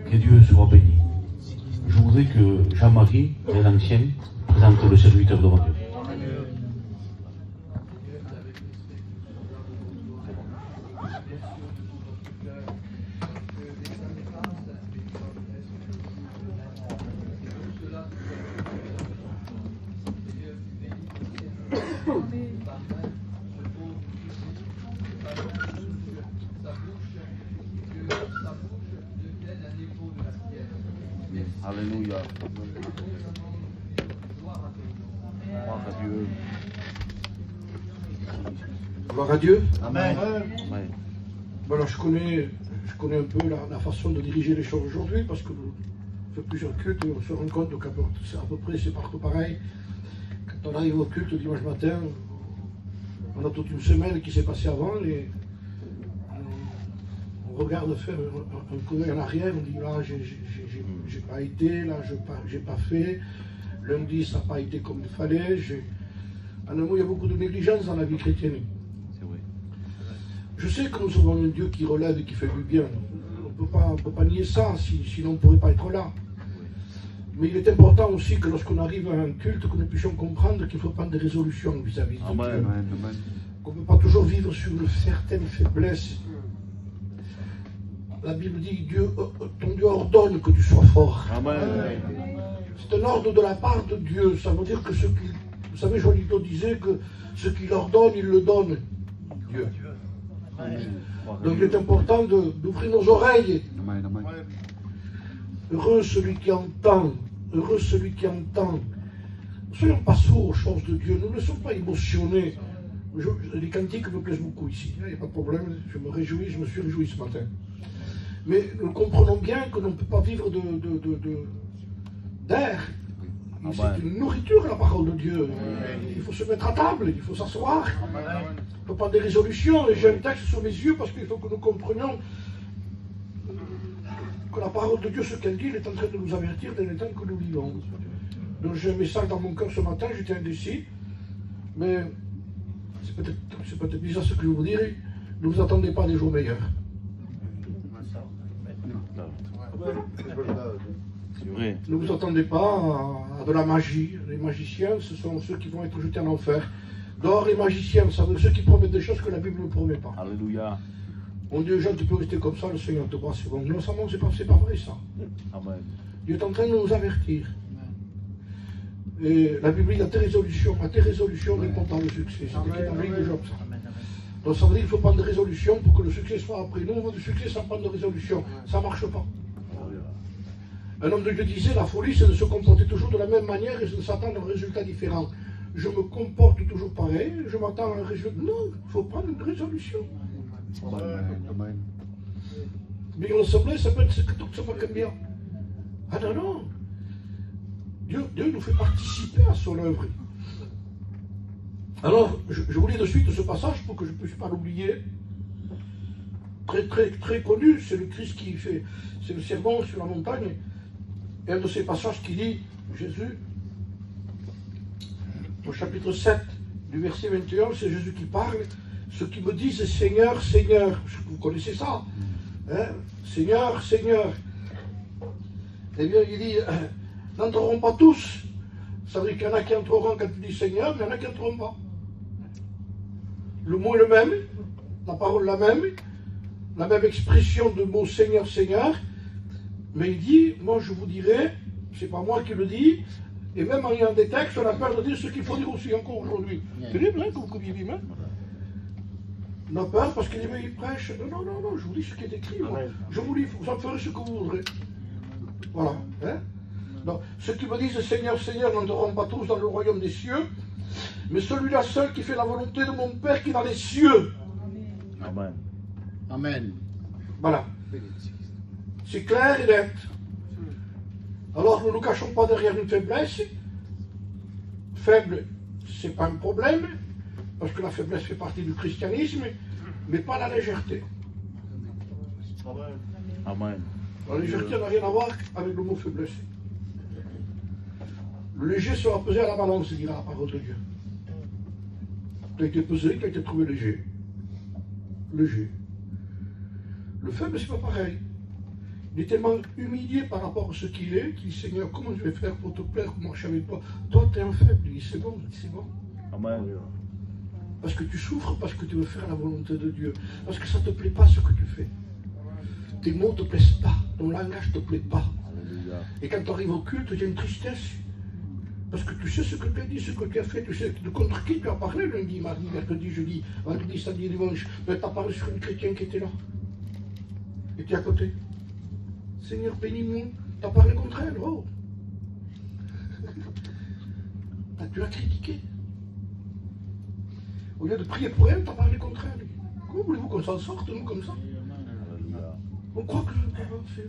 Que Dieu soit béni. Je voudrais que Jean-Marie et l'ancien présentent le serviteur devant Dieu. Alléluia. Gloire à Dieu. Gloire à Dieu. Amen. Amen. Voilà, je connais un peu la façon de diriger les choses aujourd'hui parce que on fait plusieurs cultes et on se rend compte qu'à peu près c'est partout pareil. Quand on arrive au culte dimanche matin, on a toute une semaine qui s'est passée avant et on regarde faire un coup d'œil en arrière, on dit là j'ai pas été, là j'ai pas fait, lundi ça n'a pas été comme il fallait. En un mot, il y a beaucoup de négligence dans la vie chrétienne. Je sais que nous avons un Dieu qui relève et qui fait du bien. On ne peut pas nier ça, sinon on ne pourrait pas être là. Mais il est important aussi que lorsqu'on arrive à un culte, que nous puissions comprendre qu'il faut prendre des résolutions vis-à-vis de Dieu. Qu'on ne peut pas toujours vivre sur une certaine faiblesse. La Bible dit, ton Dieu ordonne que tu sois fort. C'est un ordre de la part de Dieu. Ça veut dire que vous savez, Jolito disait que ce qu'il ordonne, il le donne. Dieu. Donc il est important d'ouvrir nos oreilles. Heureux celui qui entend. Heureux celui qui entend. Ne soyons pas sourds aux choses de Dieu. Nous ne sommes pas émotionnés. Les cantiques me plaisent beaucoup ici. Il n'y a pas de problème. Je me réjouis, je me suis réjoui ce matin. Mais nous comprenons bien que l'on ne peut pas vivre d'air. C'est une nourriture, la parole de Dieu. Il faut se mettre à table, il faut s'asseoir. Il faut prendre des résolutions. Et j'ai un texte sur mes yeux parce qu'il faut que nous comprenions que la parole de Dieu, ce qu'elle dit, elle est en train de nous avertir dans les temps que nous vivons. Donc j'ai un message dans mon cœur ce matin, j'étais indécis. Mais c'est peut-être bizarre ce que je vous dirai. Ne vous attendez pas à des jours meilleurs. Ne vous attendez pas à de la magie. Les magiciens, ce sont ceux qui vont être jetés en enfer. Dehors, les magiciens, ça veut dire ceux qui promettent des choses que la Bible ne promet pas. Alléluia. On dit aux gens, tu peux rester comme ça, le Seigneur te brasse. Non, ça, non, c'est pas vrai ça. Amen. Dieu est en train de nous avertir. Et la Bible dit, à tes résolutions répondant le succès. C'est écrit dans le livre de Job, ça. Donc ça veut dire qu'il faut prendre des résolutions pour que le succès soit après. Nous, on veut du succès sans prendre de résolution. Ça ne marche pas. Un homme de Dieu disait, la folie, c'est de se comporter toujours de la même manière et de s'attendre à un résultat différent. Je me comporte toujours pareil, je m'attends à un résultat. Non, il faut prendre une résolution. Mais on se plaît, ça peut être tout ça va bien. Ah non, non. Dieu nous fait participer à son œuvre. Alors, je vous lis de suite ce passage pour que je ne puisse pas l'oublier. Très connu, c'est le Christ qui fait, c'est le sermon sur la montagne. Et un de ces passages qui dit, Jésus, au chapitre 7 du verset 21, c'est Jésus qui parle. Ceux qui me disent Seigneur, Seigneur, vous connaissez ça, hein? Seigneur, Seigneur. Eh bien, il dit, n'entreront pas tous. Ça veut dire qu'il y en a qui entreront quand il dit Seigneur, mais il y en a qui n'entreront pas. Le mot est le même, la parole la même expression de mot Seigneur, Seigneur. Mais il dit, moi je vous dirai, c'est pas moi qui le dis, et même en ayant des textes, on a peur de dire ce qu'il faut dire aussi encore aujourd'hui. C'est terrible, hein, comme il dit, hein? On a peur parce qu'il prêche. Non, je vous dis ce qui est écrit. Moi. Je vous dis, vous en ferez ce que vous voudrez. Voilà. Hein? Donc, ceux qui me disent Seigneur, Seigneur n'entreront pas tous dans le royaume des cieux, mais celui-là seul qui fait la volonté de mon Père qui est dans les cieux. Amen. Amen. Voilà. C'est clair et net. Alors ne nous cachons pas derrière une faiblesse. Faible, c'est pas un problème, parce que la faiblesse fait partie du christianisme, mais pas la légèreté. Amen. La légèreté n'a rien à voir avec le mot faiblesse. Le léger sera pesé à la balance, dira la parole de Dieu. Tu as été pesé, tu as été trouvé léger. Léger. Le faible, c'est pas pareil. Il est tellement humilié par rapport à ce qu'il est, qu'il dit Seigneur, comment je vais faire pour te plaire, pour marcher avec toi? Toi, tu es un faible. Il dit c'est bon, c'est bon. Amen. Parce que tu souffres, parce que tu veux faire la volonté de Dieu. Parce que ça ne te plaît pas ce que tu fais. Tes mots ne te plaisent pas, ton langage ne te plaît pas. Alléluia. Et quand tu arrives au culte, il y a une tristesse. Parce que tu sais ce que tu as dit, ce que tu as fait, tu sais contre qui tu as parlé lundi, mardi, mercredi, jeudi, vendredi, samedi, dimanche. Mais tu as parlé sur une chrétienne qui était là. Et tu es à côté. Seigneur, bénis-nous. Tu as parlé contre elle, oh. Tu l'as critiquée. Au lieu de prier pour elle, tu as parlé contre elle. Comment voulez-vous qu'on s'en sorte, nous, comme ça? Alléluia. On croit que je ne peux pas faire.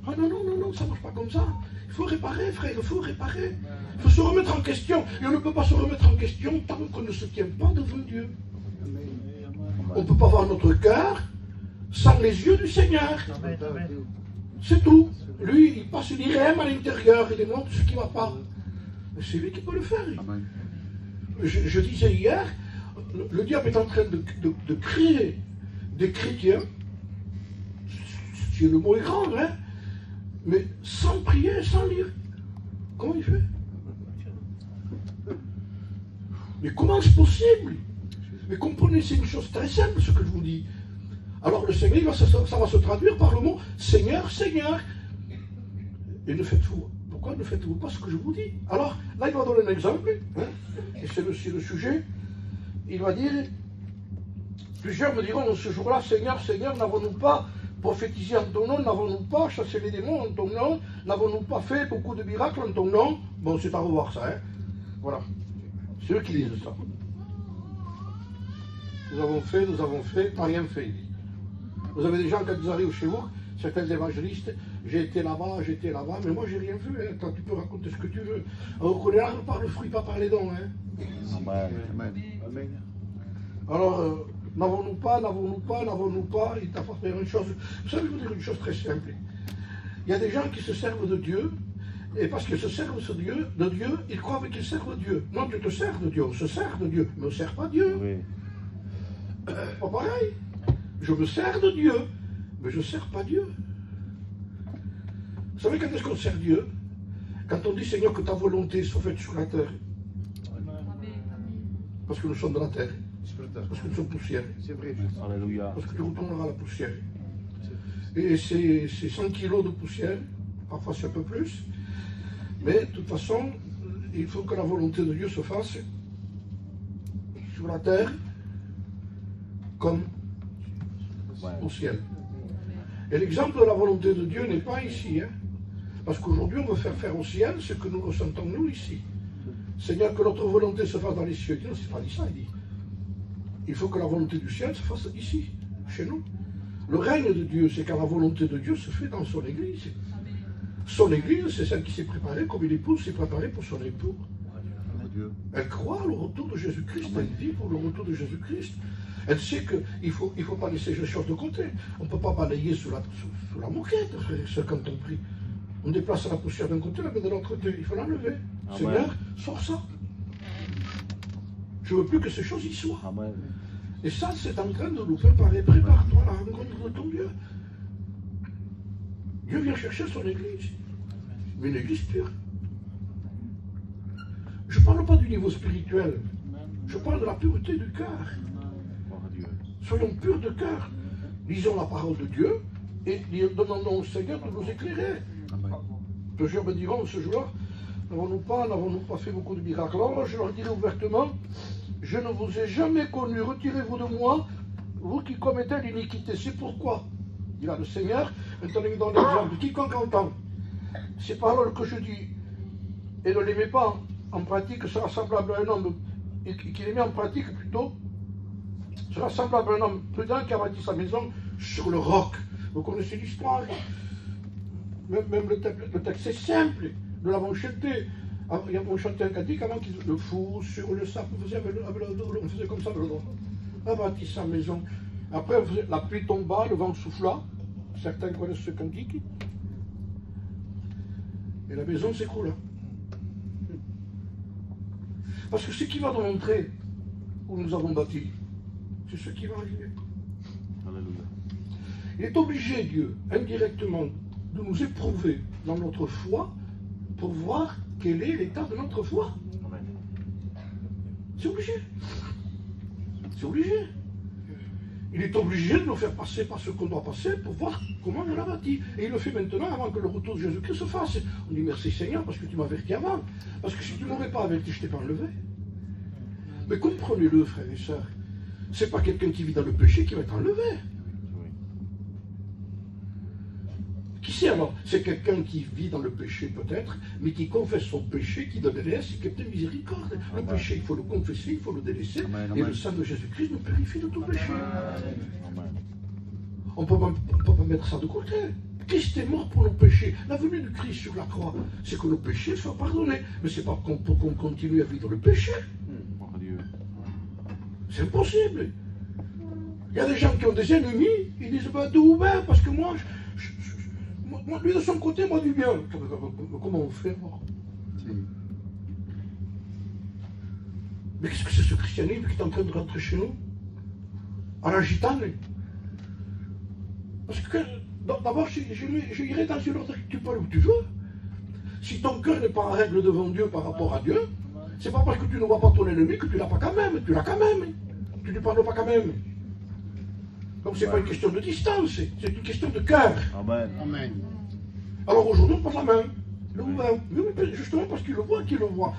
Ah non, non, non, non, ça ne marche pas comme ça. Il faut réparer, frère, il faut réparer. Il faut se remettre en question. Et on ne peut pas se remettre en question tant qu'on ne se tient pas devant Dieu. On ne peut pas voir notre cœur sans les yeux du Seigneur. C'est tout. Lui, il passe l'IRM à l'intérieur, il démontre ce qui ne va pas. C'est lui qui peut le faire. Je disais hier, le diable est en train de créer des chrétiens, si le mot est grand, hein, mais sans prier, sans lire. Comment il fait? Mais comment c'est possible? Mais comprenez, c'est une chose très simple ce que je vous dis. Alors le Seigneur, ça va se traduire par le mot Seigneur, Seigneur. Et pourquoi ne faites-vous pas ce que je vous dis? Alors, là, il va donner un exemple, hein, et c'est le sujet. Il va dire, plusieurs me diront ce jour-là, Seigneur, Seigneur, n'avons-nous pas prophétisé en ton nom, n'avons-nous pas chassé les démons en ton nom, n'avons-nous pas fait beaucoup de miracles en ton nom? Bon, c'est à revoir ça, hein. Voilà. C'est eux qui disent ça. Nous avons fait, pas rien fait, il dit. Vous avez des gens, quand ils arrivent chez vous, certains évangélistes, j'ai été là-bas, mais moi j'ai rien vu, hein. Quand tu peux raconter ce que tu veux. On reconnaît l'arbre par le fruit, pas par les dons, hein. Amen. Amen. Alors, n'avons-nous pas, il t'a fait une chose. Vous savez, je vous dire une chose très simple. Il y a des gens qui se servent de Dieu, et parce qu'ils se servent de Dieu, ils croient qu'ils servent Dieu. Non, tu te sers de Dieu, on se sert de Dieu, mais on ne sert pas Dieu. Oui. Pas pareil. Je me sers de Dieu, mais je ne sers pas Dieu. Vous savez quand est-ce qu'on sert Dieu? Quand on dit Seigneur que ta volonté soit faite sur la terre. Parce que nous sommes de la terre. Parce que nous sommes poussière. C'est vrai. Alléluia. Parce que tu retourneras à la poussière. Et c'est 100 kilos de poussière, parfois c'est un peu plus. Mais de toute façon, il faut que la volonté de Dieu se fasse sur la terre comme au ciel. Et l'exemple de la volonté de Dieu n'est pas ici. Hein, parce qu'aujourd'hui, on veut faire au ciel ce que nous ressentons nous ici. Seigneur, que notre volonté se fasse dans les cieux. Il dit, non, c'est pas dit ça, il dit. Il faut que la volonté du ciel se fasse ici, chez nous. Le règne de Dieu, c'est quand la volonté de Dieu se fait dans son église. Son église, c'est celle qui s'est préparée comme une épouse s'est préparée pour son époux. Elle croit au retour de Jésus-Christ, elle vit pour le retour de Jésus-Christ. Elle sait qu'il ne faut pas laisser les choses de côté. On ne peut pas balayer sous la moquette, frère, quand on prie. On déplace la poussière d'un côté, la met de l'autre côté. Il faut l'enlever. Seigneur, sors ça. Je ne veux plus que ces choses y soient. Amen. Et ça, c'est en train de nous préparer. Prépare-toi à la rencontre de ton Dieu. Dieu vient chercher son église. Mais une église pure. Je ne parle pas du niveau spirituel. Je parle de la pureté du cœur. Soyons purs de cœur. Lisons la parole de Dieu et demandons au Seigneur de nous éclairer. Plusieurs me diront ce jour-là, n'avons-nous pas fait beaucoup de miracles? Alors je leur dirai ouvertement, je ne vous ai jamais connu, retirez-vous de moi, vous qui commettez l'iniquité. C'est pourquoi, dit là le Seigneur, maintenant il me donne l'exemple, quiconque entend ces paroles que je dis et ne les met pas en pratique sera semblable à un homme, et qui les met en pratique plutôt, sera semblable à un homme prudent qui a bâti sa maison sur le roc. Vous connaissez l'histoire. Même le texte c'est simple. Nous l'avons chanté. On chantait un cantique avant qu'il le fou sur le sable. On faisait comme ça avec le doigt. On a bâti sa maison. Après, la pluie tomba, le vent souffla. Certains connaissent ce cantique. Et la maison s'écroula. Parce que ce qui va nous montrer où nous avons bâti, c'est ce qui va arriver. Alléluia. Il est obligé, Dieu, indirectement, de nous éprouver dans notre foi pour voir quel est l'état de notre foi. C'est obligé. C'est obligé. Il est obligé de nous faire passer par ce qu'on doit passer pour voir comment on l'a bâti. Et il le fait maintenant avant que le retour de Jésus-Christ se fasse. On dit merci Seigneur parce que tu m'as averti avant. Parce que si tu ne m'aurais pas averti, je ne t'ai pas enlevé. Mais comprenez-le, frères et sœurs. C'est pas quelqu'un qui vit dans le péché qui va être enlevé. Qui c'est alors? C'est quelqu'un qui vit dans le péché peut-être, mais qui confesse son péché, qui donne grâce et qui obtient miséricorde. Le péché, il faut le confesser, il faut le délaisser. Et le sang de Jésus-Christ nous purifie de tout péché. On ne peut pas mettre ça de côté. Christ est mort pour nos péchés. La venue de Christ sur la croix, c'est que nos péchés soient pardonnés. Mais c'est pas qu'on continue à vivre dans le péché. C'est impossible. Il y a des gens qui ont des ennemis, ils disent bah, d'où ben, parce que moi, lui de son côté, moi du bien. Comment on fait moi? Mais qu'est-ce que c'est ce christianisme qui est en train de rentrer chez nous? À la gitane? Parce que d'abord, je irai dans une ordre que tu parles où tu veux. Si ton cœur n'est pas en règle devant Dieu par rapport à Dieu, c'est pas parce que tu ne vois pas ton ennemi que tu l'as pas quand même. Tu l'as quand même. Tu ne lui parles pas quand même. Donc c'est pas une question de distance, c'est une question de cœur. Amen. Amen. Alors aujourd'hui, on passe la main. Oui, justement parce qu'il le voit, qu'il le voit.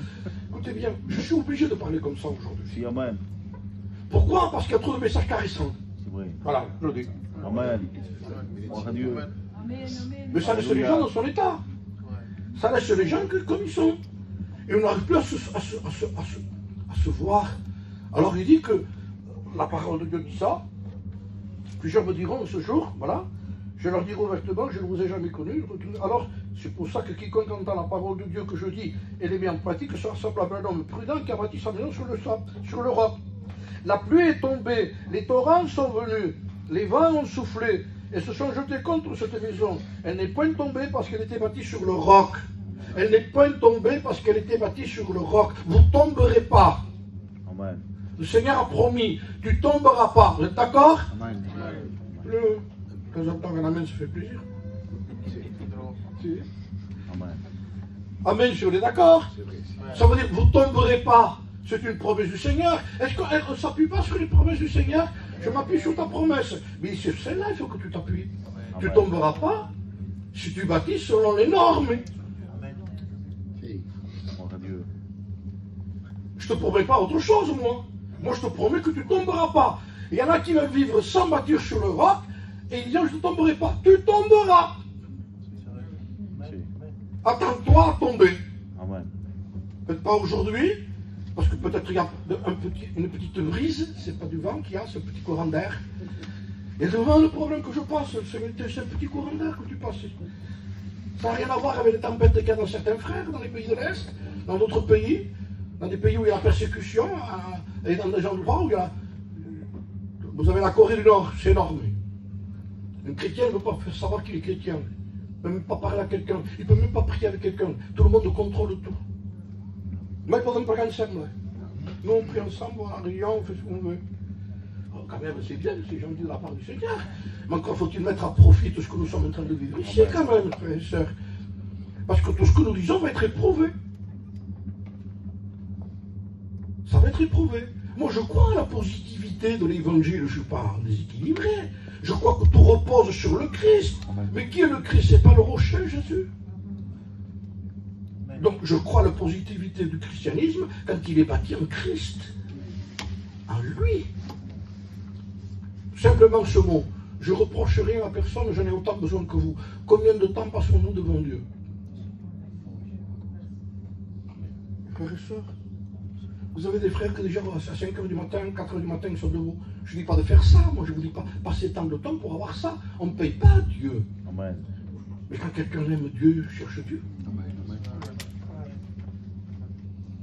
Écoutez bien, je suis obligé de parler comme ça aujourd'hui. Si, amen. Pourquoi? Parce qu'il y a trop de messages caressants. C'est vrai. Voilà, je le dis. Amen. Gloire à Dieu. Mais ça laisse les gens dans son état. Ça laisse les gens comme ils sont. Et on n'arrive plus à se voir. Alors il dit que la parole de Dieu dit ça. Plusieurs me diront ce jour, voilà, je leur dirai ouvertement, je ne vous ai jamais connu. Alors, c'est pour ça que quiconque entend la parole de Dieu que je dis et les met en pratique sera semblable à un homme prudent qui a bâti sa maison sur le roc. La pluie est tombée, les torrents sont venus, les vents ont soufflé et se sont jetés contre cette maison. Elle n'est point tombée parce qu'elle était bâtie sur le roc. Elle n'est point tombée parce qu'elle était bâtie sur le roc. Vous ne tomberez pas. Amen. Le Seigneur a promis, tu ne tomberas pas. Vous êtes d'accord? Amen. Quand j'entends un amen, ça fait plaisir. Si. Amen. Amen, si on est d'accord. Ça veut dire que vous ne tomberez pas. C'est une promesse du Seigneur. Est-ce qu'on ne s'appuie pas sur les promesses du Seigneur? Je m'appuie sur ta promesse. Mais sur celle-là, il faut que tu t'appuies. Tu ne tomberas pas si tu bâtis selon les normes. Gloire à Dieu. Je ne te promets pas autre chose, moi. Moi, je te promets que tu ne tomberas pas. Il y en a qui veulent vivre sans bâtir sur le roc, et ils disent, je ne tomberai pas. Tu tomberas. Si. Attends-toi à tomber. Amen. Peut-être pas aujourd'hui, parce que peut-être il y a une petite brise, c'est pas du vent qu'il y a, c'est un petit courant d'air. Et devant le problème que je passe, c'est un petit courant d'air que tu passes. Ça n'a rien à voir avec les tempêtes qu'il y a dans certains frères, dans les pays de l'Est, dans d'autres pays, dans des pays où il y a la persécution, et dans des endroits où il y a... Vous avez la Corée du Nord, c'est énorme. Un chrétien ne peut pas faire savoir qu'il est chrétien. Il ne peut même pas parler à quelqu'un. Il ne peut même pas prier avec quelqu'un. Tout le monde contrôle tout. Mais ils ne peuvent pas ensemble. Nous, on prie ensemble, on a rien, on fait ce qu'on veut. Alors, quand même, c'est bien, c'est gentil de la part du Seigneur. Mais encore faut-il mettre à profit tout ce que nous sommes en train de vivre ici, quand même, frères et sœurs. Parce que tout ce que nous disons va être éprouvé. Ça va être éprouvé. Moi, je crois à la positivité de l'évangile, je ne suis pas déséquilibré. Je crois que tout repose sur le Christ. Mais qui est le Christ? C'est pas le rocher, Jésus. Donc, je crois à la positivité du christianisme quand il est bâti en Christ. En lui. Simplement ce mot. Je reproche rien à personne, j'en ai autant besoin que vous. Combien de temps passons-nous devant Dieu? Frères et sœurs, vous avez des frères qui déjà à 5h du matin, 4h du matin, ils sont debout. Je ne dis pas de faire ça, moi je ne vous dis pas passer tant de temps pour avoir ça. On ne paye pas Dieu. Amen. Mais quand quelqu'un aime Dieu, cherche Dieu.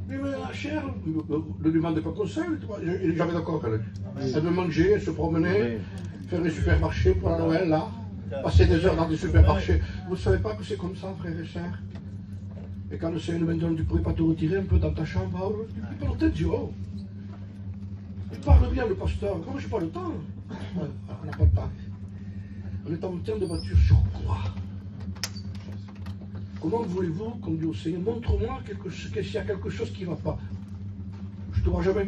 Mais la chair, ne lui demandez pas conseil, il n'est jamais d'accord avec elle. Elle veut manger, elle se promener, faire les supermarchés pour la Noël, là. Passer des heures dans des supermarchés. Vous ne savez pas que c'est comme ça, frères et sœurs? Et quand le Seigneur nous dit, tu ne pourrais pas te retirer un peu dans ta chambre, tu peux peut-être dire, oh, il parle bien le pasteur, comment je n'ai pas le temps? Ouais, on n'a pas le temps. On est en termes de voiture sur quoi? Comment voulez-vous qu'on dise au Seigneur, montre-moi s'il y a quelque chose qui ne va pas? Je ne te vois jamais.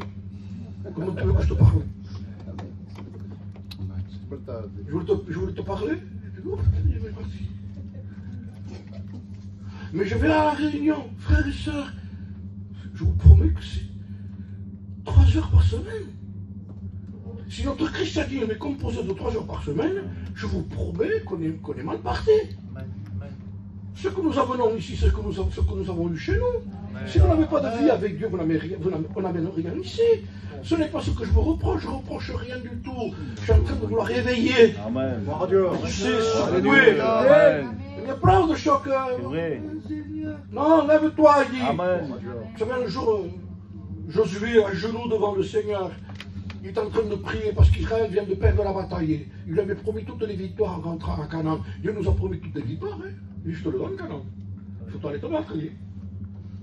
Comment tu veux que je te parle? Je voulais te parler. Je vais partir. Mais je vais à la réunion, frères et sœurs. Je vous promets que c'est 3 heures par semaine. Si notre christianisme est composé de 3 heures par semaine, je vous promets qu'on est mal parti. Ce que nous avons ici, ce que nous avons eu chez nous. Si vous n'avez pas de vie avec Dieu, vous n'avez rien ici. Ce n'est pas ce que je vous reproche, je ne reproche rien du tout. Je suis en train de vous réveiller. Amen. Il y a plein de chocs. C'est vrai. Non, lève-toi, il dit. Amen. Vous savez, un jour, Josué à genoux devant le Seigneur. Il est en train de prier parce qu'Israël vient de perdre la bataille. Il lui avait promis toutes les victoires en rentrant à Canaan. Dieu nous a promis toutes les victoires. Hein. Il dit, je te le donne, Canaan. Il faut aller te battre. Il dit.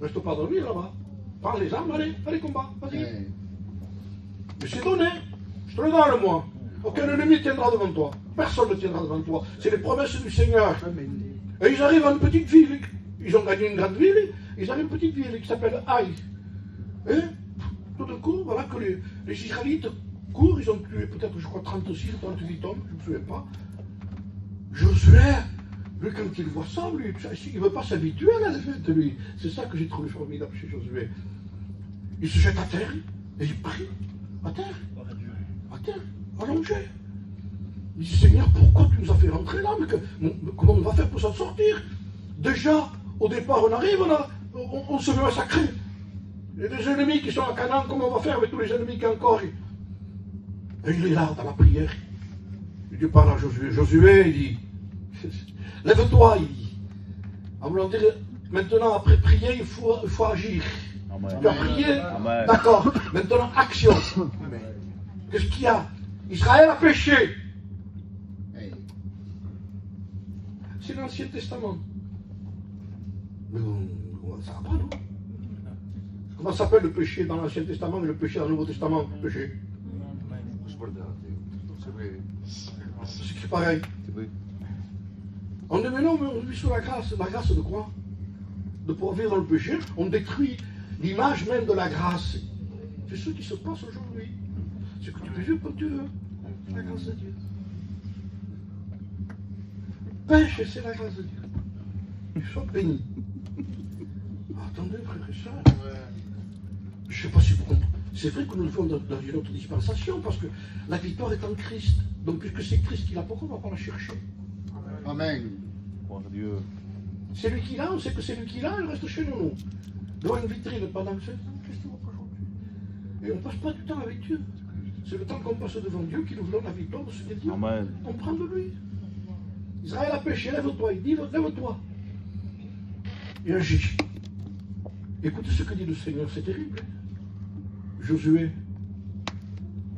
Reste pas dormir là-bas. Prends les armes, allez combat, vas-y. Mais c'est donné. Je te le donne, moi. Aucun ennemi tiendra devant toi. Personne ne tiendra devant toi. C'est les promesses du Seigneur. Et ils arrivent à une petite ville. Ils ont gagné une grande ville. Ils arrivent à une petite ville qui s'appelle Haï. Et tout d'un coup, voilà que les Israélites courent. Ils ont tué peut-être, je crois, 36 ou 38 hommes. Je ne me souviens pas. Josué, lui, quand il voit ça, lui, il ne veut pas s'habituer à la défaite, lui. C'est ça que j'ai trouvé formidable chez Josué. Il se jette à terre et il prie. À terre. À terre. Allongé. Il dit, Seigneur, pourquoi tu nous as fait rentrer là? Mais comment on va faire pour s'en sortir? Déjà, au départ, on arrive, on se veut massacrer. Il y a des ennemis qui sont à Canaan, comment on va faire avec tous les ennemis qu'il y a encore? Et il est là, dans la prière. Dieu parle à Josué. Josué, il dit, lève-toi, il dit. En voulant dire, maintenant, après prier, il faut agir. Amen. Tu as prié? Amen. D'accord. Maintenant, action. Qu'est-ce qu'il y a? Israël a péché. C'est l'Ancien Testament. Mais ça va pas, non? Comment s'appelle le péché dans l'Ancien Testament et le péché dans le Nouveau Testament? Péché. C'est pareil. On est maintenant, on vit sous la grâce. La grâce de quoi? De pouvoir vivre dans le péché. On détruit l'image même de la grâce. C'est ce qui se passe aujourd'hui. C'est que tu peux vivre comme tu veux. La grâce de Dieu. Pêche, c'est la grâce de Dieu. Tu sois béni. Attendez, frères et sœurs. Je ne sais pas si vous comprenez. C'est vrai que nous le faisons dans une autre dispensation, parce que la victoire est en Christ. Donc, puisque c'est Christ qui l'a, pourquoi on ne va pas la chercher? Amen. Gloire à Dieu. C'est lui qui l'a, on sait que c'est lui qui l'a, il reste chez nous. Devant une vitrine pendant 7 ans, qu'est-ce qu'il va pas aujourd'hui? Et on ne passe pas du temps avec Dieu. C'est le temps qu'on passe devant Dieu qui nous donne la victoire de ce qu'il dit. Amen. On prend de lui. Israël a péché, lève-toi. Il dit, lève-toi. Et agis. Écoutez ce que dit le Seigneur, c'est terrible. Josué,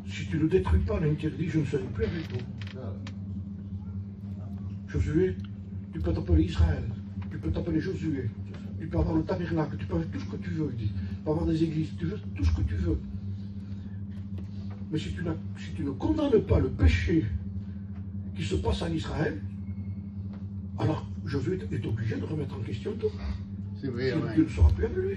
si tu ne détruis pas l'interdit, je ne serai plus avec toi. Josué, tu peux t'appeler Israël, tu peux t'appeler Josué, tu peux avoir le tabernacle, tu peux avoir tout ce que tu veux, il dit. Tu peux avoir des églises, tu veux tout ce que tu veux. Mais si tu ne condamnes pas le péché qui se passe en Israël, alors Josué est obligé de remettre en question tout. C'est vrai, Dieu amen. ne sera plus avec lui.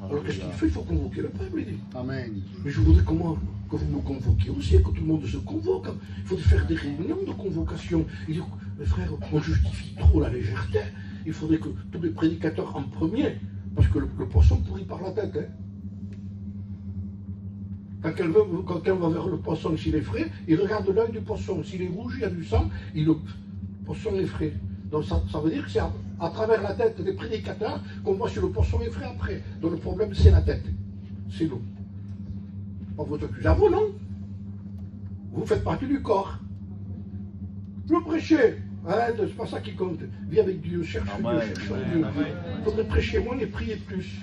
Alors qu'est-ce qu'il fait? Il faut convoquer le peuple, il dit. Amen. Mais je voudrais que vous me convoquiez aussi, que tout le monde se convoque. Il faut faire des réunions de convocation. Il dit, mes frères, on justifie trop la légèreté. Il faudrait que tous les prédicateurs en premier, parce que le poisson pourrit par la tête. Hein. Quand quelqu'un va vers le poisson, s'il est frais, il regarde l'œil du poisson. S'il est rouge, il y a du sang, le poisson est frais. Donc ça veut dire que c'est à travers la tête des prédicateurs qu'on voit si le poisson est frais après. Donc le problème, c'est la tête. C'est l'eau. On vous accuse à vous, non? Vous faites partie du corps. Le prêcher, c'est pas ça qui compte. Vis avec Dieu, cherche Amen. Dieu, cherche Dieu. Il faudrait prêcher moins et prier plus.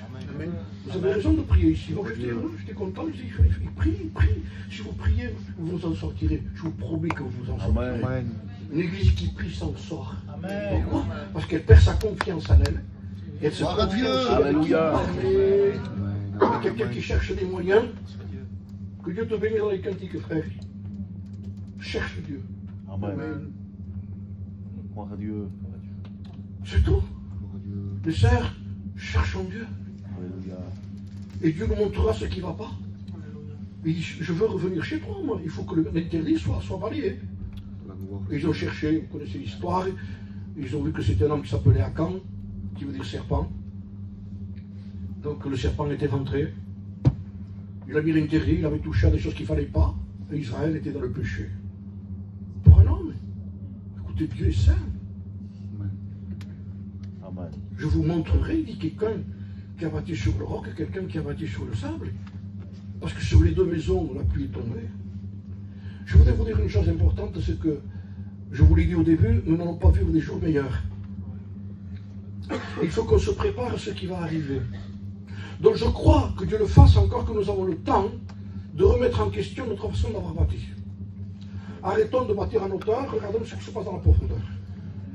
Vous avez raison de prier ici. Moi, j'étais content, il prie. Si vous priez, vous vous en sortirez. Je vous promets que vous vous en sortirez. Amen. Une église qui prie s'en sort. Pourquoi? Parce qu'elle perd sa confiance en elle. Et elle se Gloire à confie Dieu. en ceux Alléluia. qui quelqu'un qui cherche des moyens. Que Dieu te bénisse dans les cantiques, frère. Cherche Dieu. Amen. Gloire à Dieu. C'est tout. Gloire à Dieu. Les sœurs, cherchons Dieu. Alléluia. Et Dieu nous montrera ce qui ne va pas. Il dit, je veux revenir chez toi, moi. Il faut que l'interdit soit balayé. La gloire. Ils ont cherché, vous connaissez l'histoire, ils ont vu que c'était un homme qui s'appelait Akan, qui veut dire serpent. Donc le serpent était rentré, il a mis l'interdit, il avait touché à des choses qu'il ne fallait pas, et Israël était dans le péché. Pour un homme, écoutez, Dieu est saint. Amen. Amen. Je vous montrerai, il dit quelqu'un qui a bâti sur le roc et quelqu'un qui a bâti sur le sable. Parce que sur les deux maisons, la pluie est tombée. Je voudrais vous dire une chose importante, c'est que, je vous l'ai dit au début, nous n'allons pas vivre des jours meilleurs. Il faut qu'on se prépare à ce qui va arriver. Donc je crois que Dieu le fasse encore, que nous avons le temps de remettre en question notre façon d'avoir bâti. Arrêtons de bâtir en hauteur, regardons ce qui se passe dans la profondeur.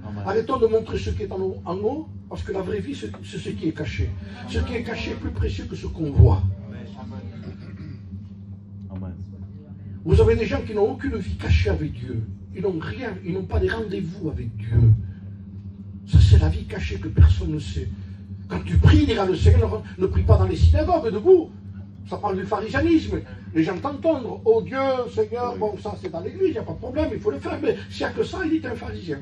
Amen. Arrêtons de montrer ce qui est en haut, parce que la vraie vie, c'est ce qui est caché. Ce qui est caché est plus précieux que ce qu'on voit. Amen. Vous avez des gens qui n'ont aucune vie cachée avec Dieu. Ils n'ont rien, ils n'ont pas de rendez-vous avec Dieu. Ça, c'est la vie cachée que personne ne sait. Quand tu pries, dira le Seigneur, ne prie pas dans les synagogues debout. Ça parle du pharisianisme. Les gens t'entendent. Oh Dieu, Seigneur, bon, ça c'est dans l'église, il n'y a pas de problème, il faut le faire. Mais s'il n'y a que ça, il est un pharisien.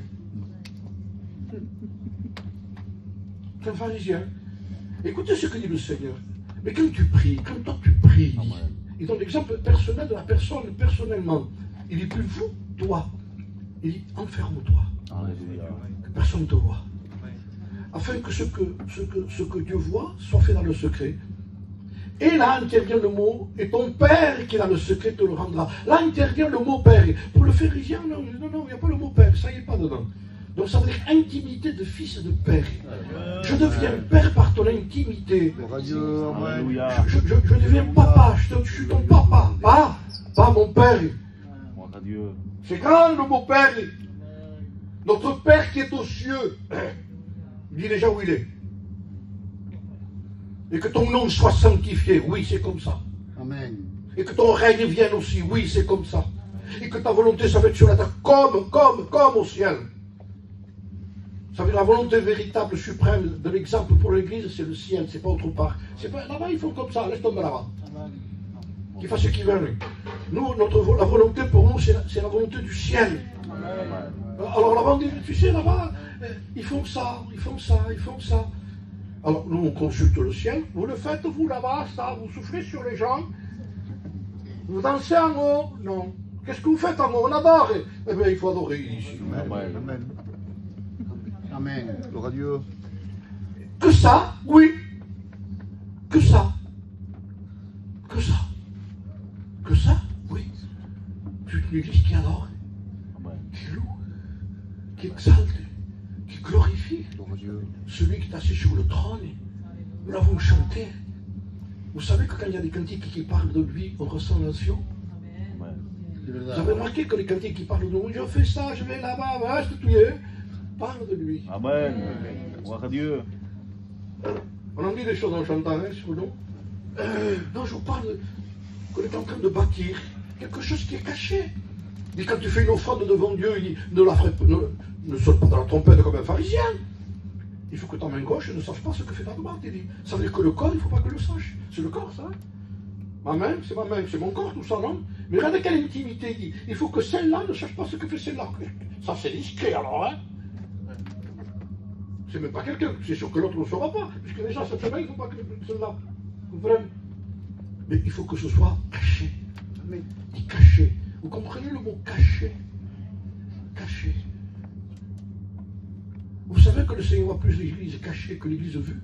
C'est un pharisien. Écoutez ce que dit le Seigneur. Mais quand tu pries, quand toi tu pries, Amen. il donne l'exemple personnel de la personne, personnellement. Il dit plus vous, toi. Il dit enferme-toi, Alléluia. que personne ne te voit. Afin que ce que Dieu voit soit fait dans le secret. Et là intervient le mot, et ton Père qui est dans le secret te le rendra. Là intervient le mot Père. Pour le pharisien, non, il n'y a pas le mot Père, ça y est pas dedans. Donc ça veut dire intimité de fils et de père. Je deviens père par ton intimité. Gloire à Dieu. Amen. Alléluia. Je deviens papa, je suis ton papa. Pas mon père. Gloire à Dieu. C'est grand le mot père. Notre Père qui est aux cieux. Il dit déjà où il est. Et que ton nom soit sanctifié. Oui, c'est comme ça. Amen. Et que ton règne vienne aussi. Oui, c'est comme ça. Et que ta volonté soit faite sur la terre comme au ciel. Ça veut dire la volonté véritable, suprême de l'exemple pour l'Église, c'est le ciel, c'est pas autre part. C'est pas là-bas, ils font comme ça, laisse tomber là-bas. Qu'ils fassent ce qu'ils veulent. Nous, la volonté pour nous, c'est la volonté du ciel. Alors là-bas, on dit, tu sais, là-bas, ils font ça, ils font ça, ils font ça. Alors nous, on consulte le ciel. Vous le faites, vous, là-bas, ça, vous soufflez sur les gens. Vous dansez en haut. Non. Qu'est-ce que vous faites en haut? On adore. Eh bien, il faut adorer ici. Amen. Amen. Amen. Gloire à Dieu. Que ça, oui. Que ça. Que ça. Que ça, oui. C'est une église qui adore, Amen. qui loue, qui exalte, qui glorifie Gloire à Dieu. celui qui est assis sur le trône. Nous l'avons chanté. Vous savez que quand il y a des cantiques qui parlent de lui, on ressent l'onction. Amen. Vous avez remarqué que les cantiques qui parlent de nous, je fais ça, je vais là-bas, reste tout est, parlent de lui. Amen. Gloire à Dieu. On en dit des choses en chantant, hein, sur nous. Non, je vous parle qu'on est en train de bâtir quelque chose qui est caché. Il dit, quand tu fais une offrande devant Dieu, il dit, ne saute pas dans la trompette comme un pharisien. Il faut que ta main gauche ne sache pas ce que fait ta droite. Il dit, ça veut dire que le corps, il ne faut pas que le sache. C'est le corps, ça. Ma main, c'est mon corps, tout ça, non? Mais regardez quelle intimité il dit. Il faut que celle-là ne sache pas ce que fait celle-là. Ça, c'est discret, alors, hein? C'est même pas quelqu'un, c'est sûr que l'autre ne saura pas, puisque déjà cette semaine, il ne faut pas que celle-là. Vous comprenez? Mais il faut que ce soit caché. Mais dit caché. Vous comprenez le mot caché? Caché. Vous savez que le Seigneur voit plus l'église cachée que l'église vue.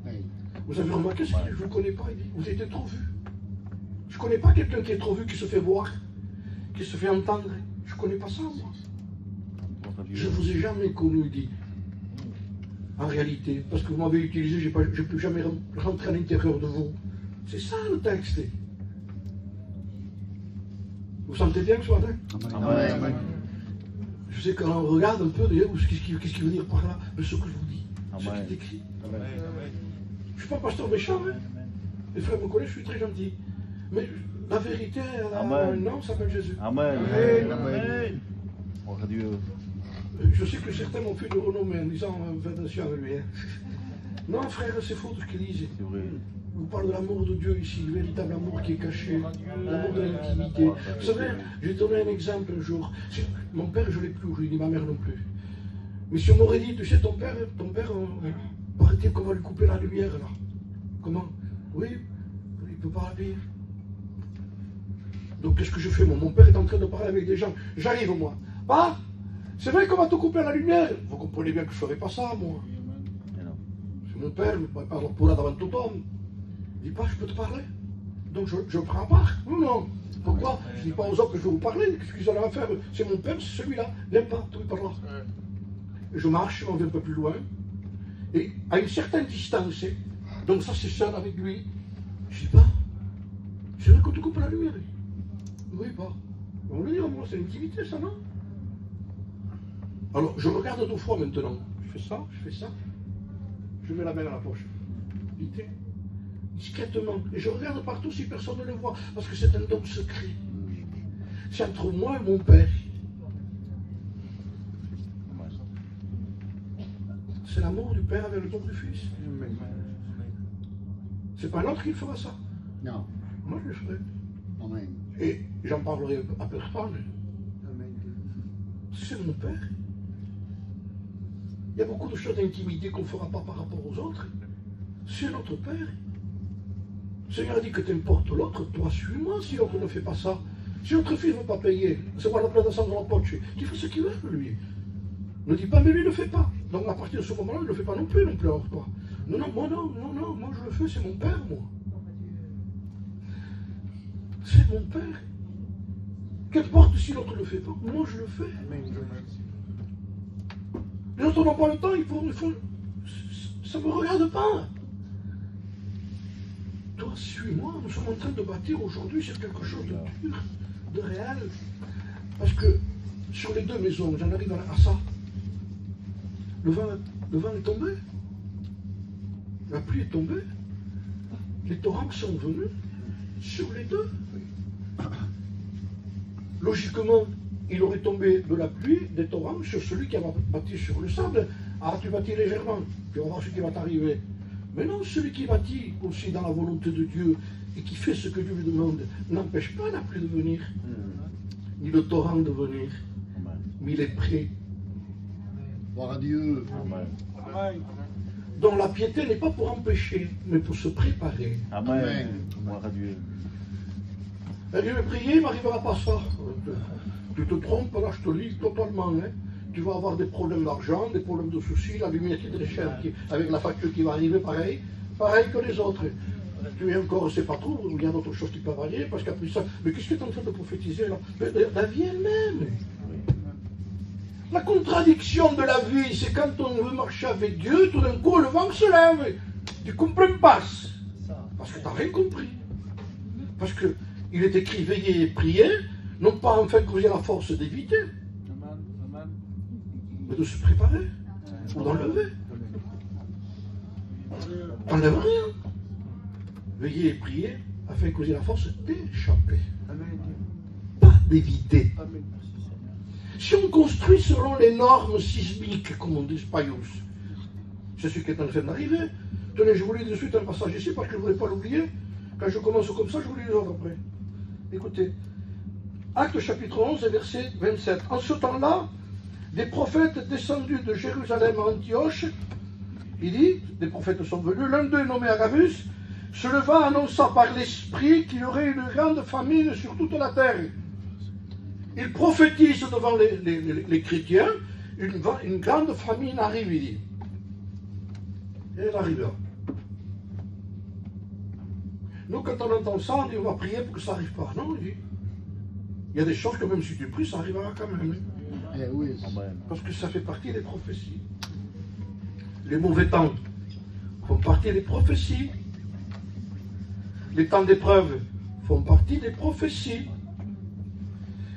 Amen. Vous avez remarqué ce qu'il dit? Je ne vous connais pas, il dit. Vous avez été trop vu. Je ne connais pas quelqu'un qui est trop vu, qui se fait voir, qui se fait entendre. Je ne connais pas ça, moi. Gloire à Je Dieu. ne vous ai jamais connu, il dit. En réalité, parce que vous m'avez utilisé, je ne peux jamais rentrer à l'intérieur de vous. C'est ça le texte. Vous sentez bien ce matin? Amen. Amen. Je sais qu'on regarde un peu, d'ailleurs, qu'est-ce qu'il veut dire par là, mais ce que je vous dis, ce Amen. qui est écrit. Amen. Je ne suis pas pasteur méchant, hein. Les frères me connaissent, je suis très gentil. Mais la vérité, elle a Amen. un nom, ça s'appelle Jésus. Amen. Amen. Gloire à Dieu. Je sais que certains m'ont fait de renommée en disant fais attention avec lui. Hein. Non, frère, c'est faux tout ce qu'ils disent. C'est vrai. On parle de l'amour de Dieu ici, le véritable amour qui est caché, l'amour de l'intimité. Vous savez, j'ai donné un exemple un jour. Mon père, je ne l'ai plus aujourd'hui, ni ma mère non plus. Mais si on m'aurait dit, tu sais, ton père, paraît-il qu'on va lui couper la lumière là. Comment? Oui, il ne peut pas la vivre. Donc qu'est-ce que je fais moi? Mon père est en train de parler avec des gens. J'arrive moi. Bah, c'est vrai qu'on va te couper la lumière. Vous comprenez bien que je ne ferai pas ça, moi. C'est mon père, mais pas pour là devant tout homme. Je dis pas, je peux te parler. Donc je prends part. Non. Pourquoi? Je ne dis pas aux autres que je vais vous parler. Qu'est-ce qu'ils allaient faire? C'est mon père, c'est celui-là. Viens pas, tu par là. Et je marche, on vient un peu plus loin. Et à une certaine distance, donc ça c'est seul avec lui. Je dis pas, c'est vrai qu'on te coupe la lumière. Oui, pas. On le dit, moi, c'est l'intimité, ça, non? Alors, je regarde 2 fois maintenant. Je fais ça. Je mets la main à la poche. Discrètement. Et je regarde partout si personne ne le voit. Parce que c'est un don secret. C'est entre moi et mon père. C'est l'amour du père avec le don du fils. C'est pas l'autre qui fera ça. Non. Moi, je le ferai. Amen. Et j'en parlerai à personne. C'est mon père. Il y a beaucoup de choses d'intimité qu'on ne fera pas par rapport aux autres. C'est notre père. Le Seigneur a dit que t'importe l'autre, toi suis-moi si l'autre ne fait pas ça. Si notre fils ne veut pas payer, c'est voir la place d'ensemble dans la poche, qu'il fait ce qu'il veut, lui. Ne dis pas, mais lui ne le fait pas. Donc à partir de ce moment-là, il ne le fait pas non plus, non pleure pas. Non, moi je le fais, c'est mon père, moi. C'est mon père. Qu'importe si l'autre ne le fait pas, moi je le fais. Les autres n'ont pas le temps, il faut... Ça ne me regarde pas. Toi, suis-moi, nous sommes en train de bâtir aujourd'hui sur quelque chose de dur, de réel. Parce que sur les 2 maisons, j'en arrive à ça. Le vent est tombé. La pluie est tombée. Les torrents sont venus sur les 2. Logiquement, il aurait tombé de la pluie, des torrents, sur celui qui a bâti sur le sable. Ah, tu bâtis légèrement, tu vas voir ce qui va t'arriver. Mais non, celui qui bâtit aussi dans la volonté de Dieu et qui fait ce que Dieu lui demande, n'empêche pas la pluie de venir, ni le torrent de venir, mais il est prêt. Gloire à Dieu. Amen. Donc la piété n'est pas pour empêcher, mais pour se préparer. Amen. Gloire à Dieu. Et je vais prier, il n'arrivera pas ça. Tu te trompes, là je te lis totalement. Hein. Tu vas avoir des problèmes d'argent, des problèmes de soucis, la lumière qui est très chère, avec la facture qui va arriver, pareil que les autres. Tu es encore, c'est pas trop, il y a d'autres choses qui peuvent arriver, parce qu'après ça, mais qu'est-ce que tu es en train de prophétiser là? La vie elle-même. La contradiction de la vie, c'est quand on veut marcher avec Dieu, tout d'un coup le vent se lève. Tu comprends pas. Parce que tu n'as rien compris. Parce qu'il est écrit veiller et prier, non pas enfin que vous ayez la force d'éviter, mais de se préparer, ou d'enlever. T'enlèves rien. Veiller et prier afin que vous ayez la force d'échapper. Pas d'éviter. Si on construit selon les normes sismiques, comme on dit, Spaius, c'est ce qui est en train d'arriver. Tenez, je vous lis de suite un passage ici parce que je ne voulais pas l'oublier. Quand je commence comme ça, je vous lis les autres après. Écoutez. Acte chapitre 11, verset 27. En ce temps-là, des prophètes descendus de Jérusalem à Antioche, il dit, des prophètes sont venus, l'un d'eux nommé Agabus, se leva, annonça par l'Esprit qu'il y aurait une grande famine sur toute la terre. Il prophétise devant les chrétiens, une grande famine arrive, il dit. Et elle arrivera. Nous, quand on entend ça, on dit on va prier pour que ça n'arrive pas. Non, il dit. Il y a des choses que même si tu pries, ça arrivera quand même. Eh oui. Parce que ça fait partie des prophéties. Les mauvais temps font partie des prophéties. Les temps d'épreuve font partie des prophéties.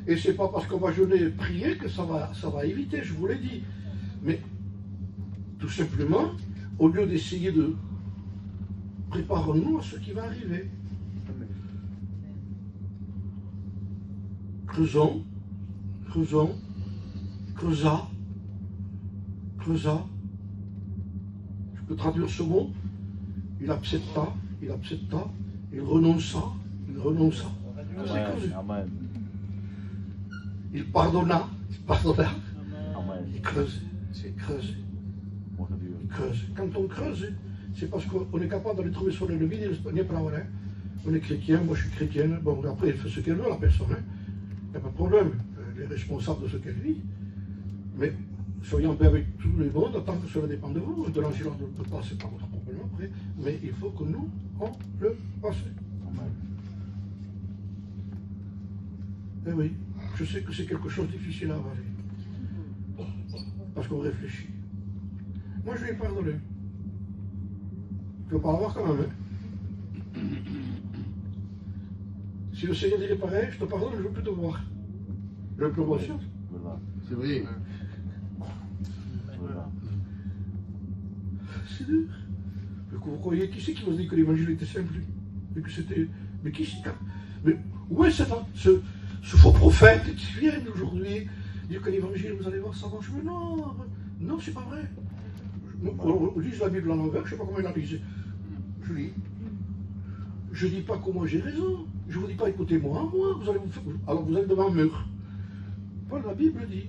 Et c'est pas parce qu'on va jeûner et prier que ça va éviter, je vous l'ai dit. Mais tout simplement, au lieu d'essayer de préparons-nous à ce qui va arriver. Creusons, creusa, creusa. Je peux traduire ce mot. Il accepta, il renonça, il renonça. C'est creusé. Amen. Il pardonna, Amen. il creuse, c'est creuse, Gloire à Dieu. il creuse. Quand on creuse, c'est parce qu'on est capable d'aller trouver sur le vide, il n'y a pas de problème. On est chrétien, moi je suis chrétienne, bon après elle fait ce qu'elle veut la personne, hein. Il n'y a pas de problème, elle est responsable de ce qu'elle vit. Mais soyez en paix avec tout le monde, tant que cela dépend de vous. Maintenant, si l'on ne peut pas, c'est pas votre problème après, mais il faut que nous, on le fasse. Amen. Eh oui, je sais que c'est quelque chose de difficile à avaler. Parce qu'on réfléchit. Moi, je lui ai pardonné. Je ne veux pas l'avoir quand même. Hein. Si le Seigneur dirait pareil, je te pardonne, je ne veux plus te voir. Je ne veux plus voir ça. Voilà. C'est vrai. Voilà. C'est dur. Vous croyez, qui c'est qui vous dit que l'évangile était simple et que c'était. Mais qui c'est? Mais où est ce faux prophète qui vient aujourd'hui dire que l'évangile, vous allez voir, ça marche? Mais non, non, c'est pas vrai. On lit la Bible en l'envers, je ne sais pas comment il a lisé. Je lis. Je ne dis pas que moi j'ai raison. Je ne vous dis pas écoutez-moi, vous allez vous faire. Alors vous êtes devant un mur. Voilà, la Bible dit.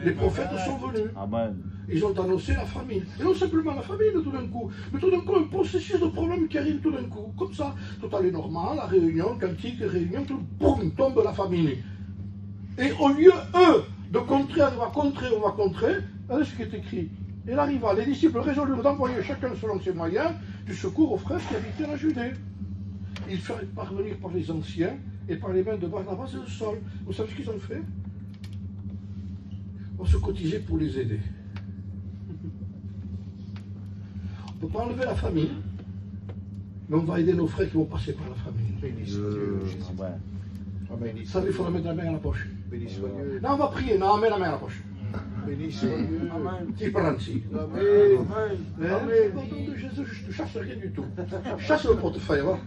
Les prophètes sont venus. Amen. Ils ont annoncé la famine. Et non simplement la famine tout d'un coup, mais tout d'un coup un processus de problèmes qui arrive tout d'un coup. Comme ça, tout allait normal, la réunion, cantique, réunion, tout, boum, tombe la famine. Et au lieu, eux, de contrer, on va contrer, regardez ce qui est écrit. Il arriva, les disciples résolurent d'envoyer chacun selon ses moyens du secours aux frères qui habitaient la Judée. Ils furent parvenir par les anciens et par les mains de Barnabas et de Saul. Vous savez ce qu'ils ont fait? On se cotisait pour les aider. On ne peut pas enlever la famine, mais on va aider nos frères qui vont passer par la famine. Amen. Amen. Ça, il faut la mettre la main à la poche. Béni soit Dieu. Non, on va prier, non, on met la main à la poche. Béni soit Dieu. Si, par ici. Amen. Amen. Au nom de Jésus, je ne chasse rien du tout. Chasse le portefeuille, va.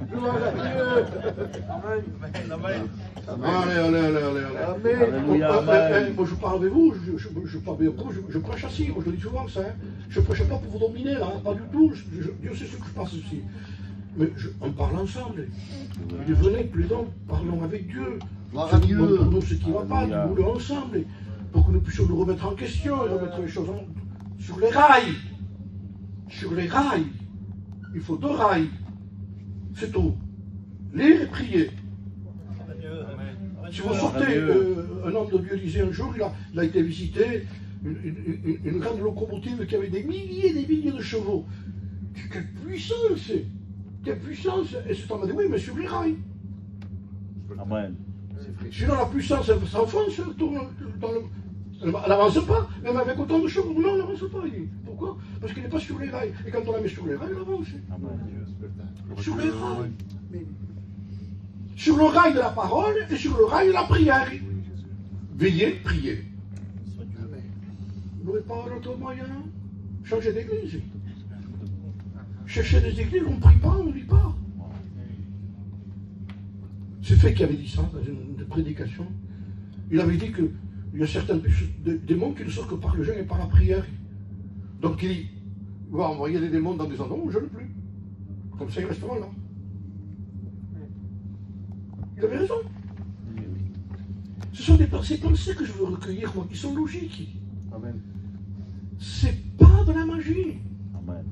Allez. Amen. Alléluia, amen. Moi, je parle avec vous, je prêche assis, moi je le dis souvent ça. Hein. Je ne prêche pas pour vous dominer, là, pas du tout. Dieu sait ce que je passe ici. Mais on parle ensemble. Il est venez, plaisant, parlons avec Dieu. Gloire à Dieu. Montre-nous ce qui ne va pas, nous le ensemble. Pour que nous puissions nous remettre en question et remettre les choses sur les rails. Sur les rails. Il faut 2 rails. C'est tout. Lire et prier. Si vous sortez, un homme de Dieu disait un jour, il a été visiter une grande locomotive qui avait des milliers de chevaux. Quelle puissance! Quelle puissance! Et cet homme a dit oui, mais sur les rails. Amen. Sinon la puissance, elle s'enfonce, elle tourne dans le... Elle n'avance pas, même avec autant de chevaux. Non, elle n'avance pas. Il dit. Pourquoi? Parce qu'il n'est pas sur les rails. Et quand on la met sur les rails, elle avance. Amen. Sur les rails. Sur le rail de la parole et sur le rail de la prière. Veillez, priez. Vous n'aurez pas d'autre moyen? Changer d'église. Chercher des églises, on ne prie pas, on ne lit pas. C'est fait qui avait dit ça dans une prédication. Il avait dit qu'il y a certains démons qui ne sortent que par le jeûne et par la prière. Donc il va envoyer des démons dans des endroits où on ne jeûne plus. Comme ça, ils resteront là. Il avait raison. Ce sont des pensées que je veux recueillir, moi, qui sont logiques. Amen. C'est pas de la magie. Amen.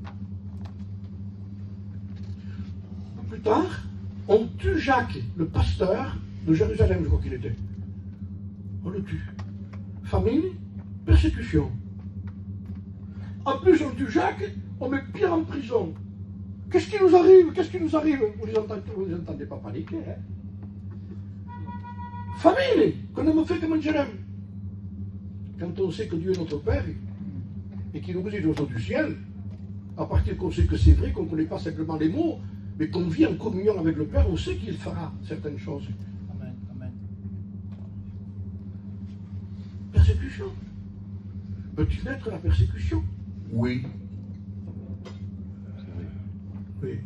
Plus tard, on tue Jacques, le pasteur de Jérusalem, je crois qu'il était. On le tue. Famine, persécution. En plus, on tue Jacques, on met Pierre en prison. Qu'est-ce qui nous arrive? Qu'est-ce qui nous arrive? Vous les entendez pas paniquer, hein? Famine, qu'on ne me fait que Jérusalem. Quand on sait que Dieu est notre Père et qu'il nous dit de l'autre du ciel, à partir qu'on sait que c'est vrai, qu'on ne connaît pas simplement les mots, mais qu'on vit en communion avec le Père, on sait qu'il fera certaines choses. Amen. Amen. Persécution. Peut-il être la persécution? Oui. Oui.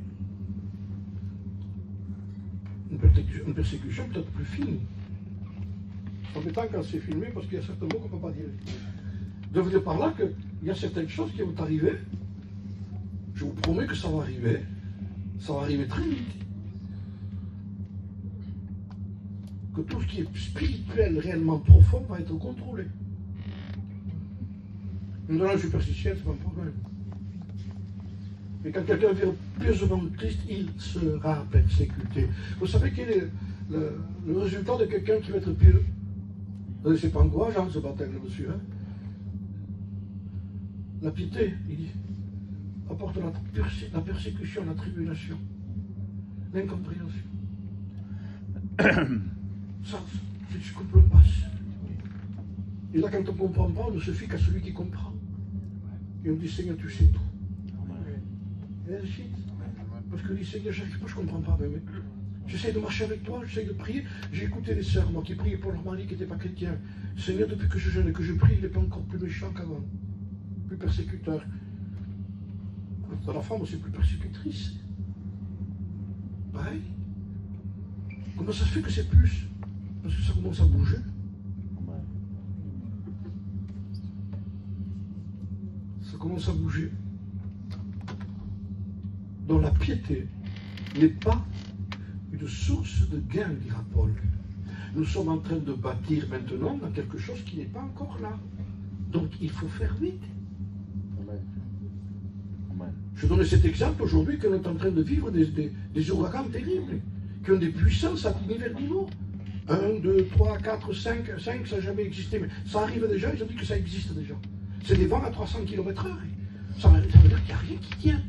Une persécution peut-être plus fine. C'est embêtant quand c'est filmé parce qu'il y a certains mots qu'on ne peut pas dire. Je veux dire par là qu'il y a certaines choses qui vont arriver. Je vous promets que ça va arriver. Ça va arriver très vite. Que tout ce qui est spirituel, réellement profond, va être contrôlé. Dans la superstition, c'est pas un problème. Mais quand quelqu'un vit pieusement triste, il sera persécuté. Vous savez quel est le résultat de quelqu'un qui va être pieux? C'est pas encourageant ce baptême là-dessus. Hein? La piété, il dit, apporte la persécution, la tribulation, l'incompréhension. Ça, je ne comprends pas. Et là, quand on ne comprend pas, on ne se fie qu'à celui qui comprend. Et on dit, Seigneur, tu sais tout. Et ainsi de suite. Parce que dit, Seigneur, je ne comprends pas, mais j'essaie de marcher avec toi, j'essaie de prier. J'ai écouté les sœurs, moi, qui priaient pour leur mari qui n'était pas chrétien. Seigneur, depuis que je jeûne et que je prie, il n'est pas encore plus méchant qu'avant. Plus persécuteur. Dans la femme, c'est plus persécutrice. Pareil. Comment ça se fait que c'est plus? Parce que ça commence à bouger. Ça commence à bouger. Donc la piété n'est pas une source de gain, dira Paul. Nous sommes en train de bâtir maintenant dans quelque chose qui n'est pas encore là. Donc il faut faire vite. Je donnais cet exemple aujourd'hui qu'on est en train de vivre des ouragans terribles, qui ont des puissances à divers niveaux. 1, 2, 3, 4, 5, ça n'a jamais existé, mais ça arrive déjà, ils ont dit que ça existe déjà. C'est des vents à 300 km/h. Ça veut dire qu'il n'y a rien qui tient.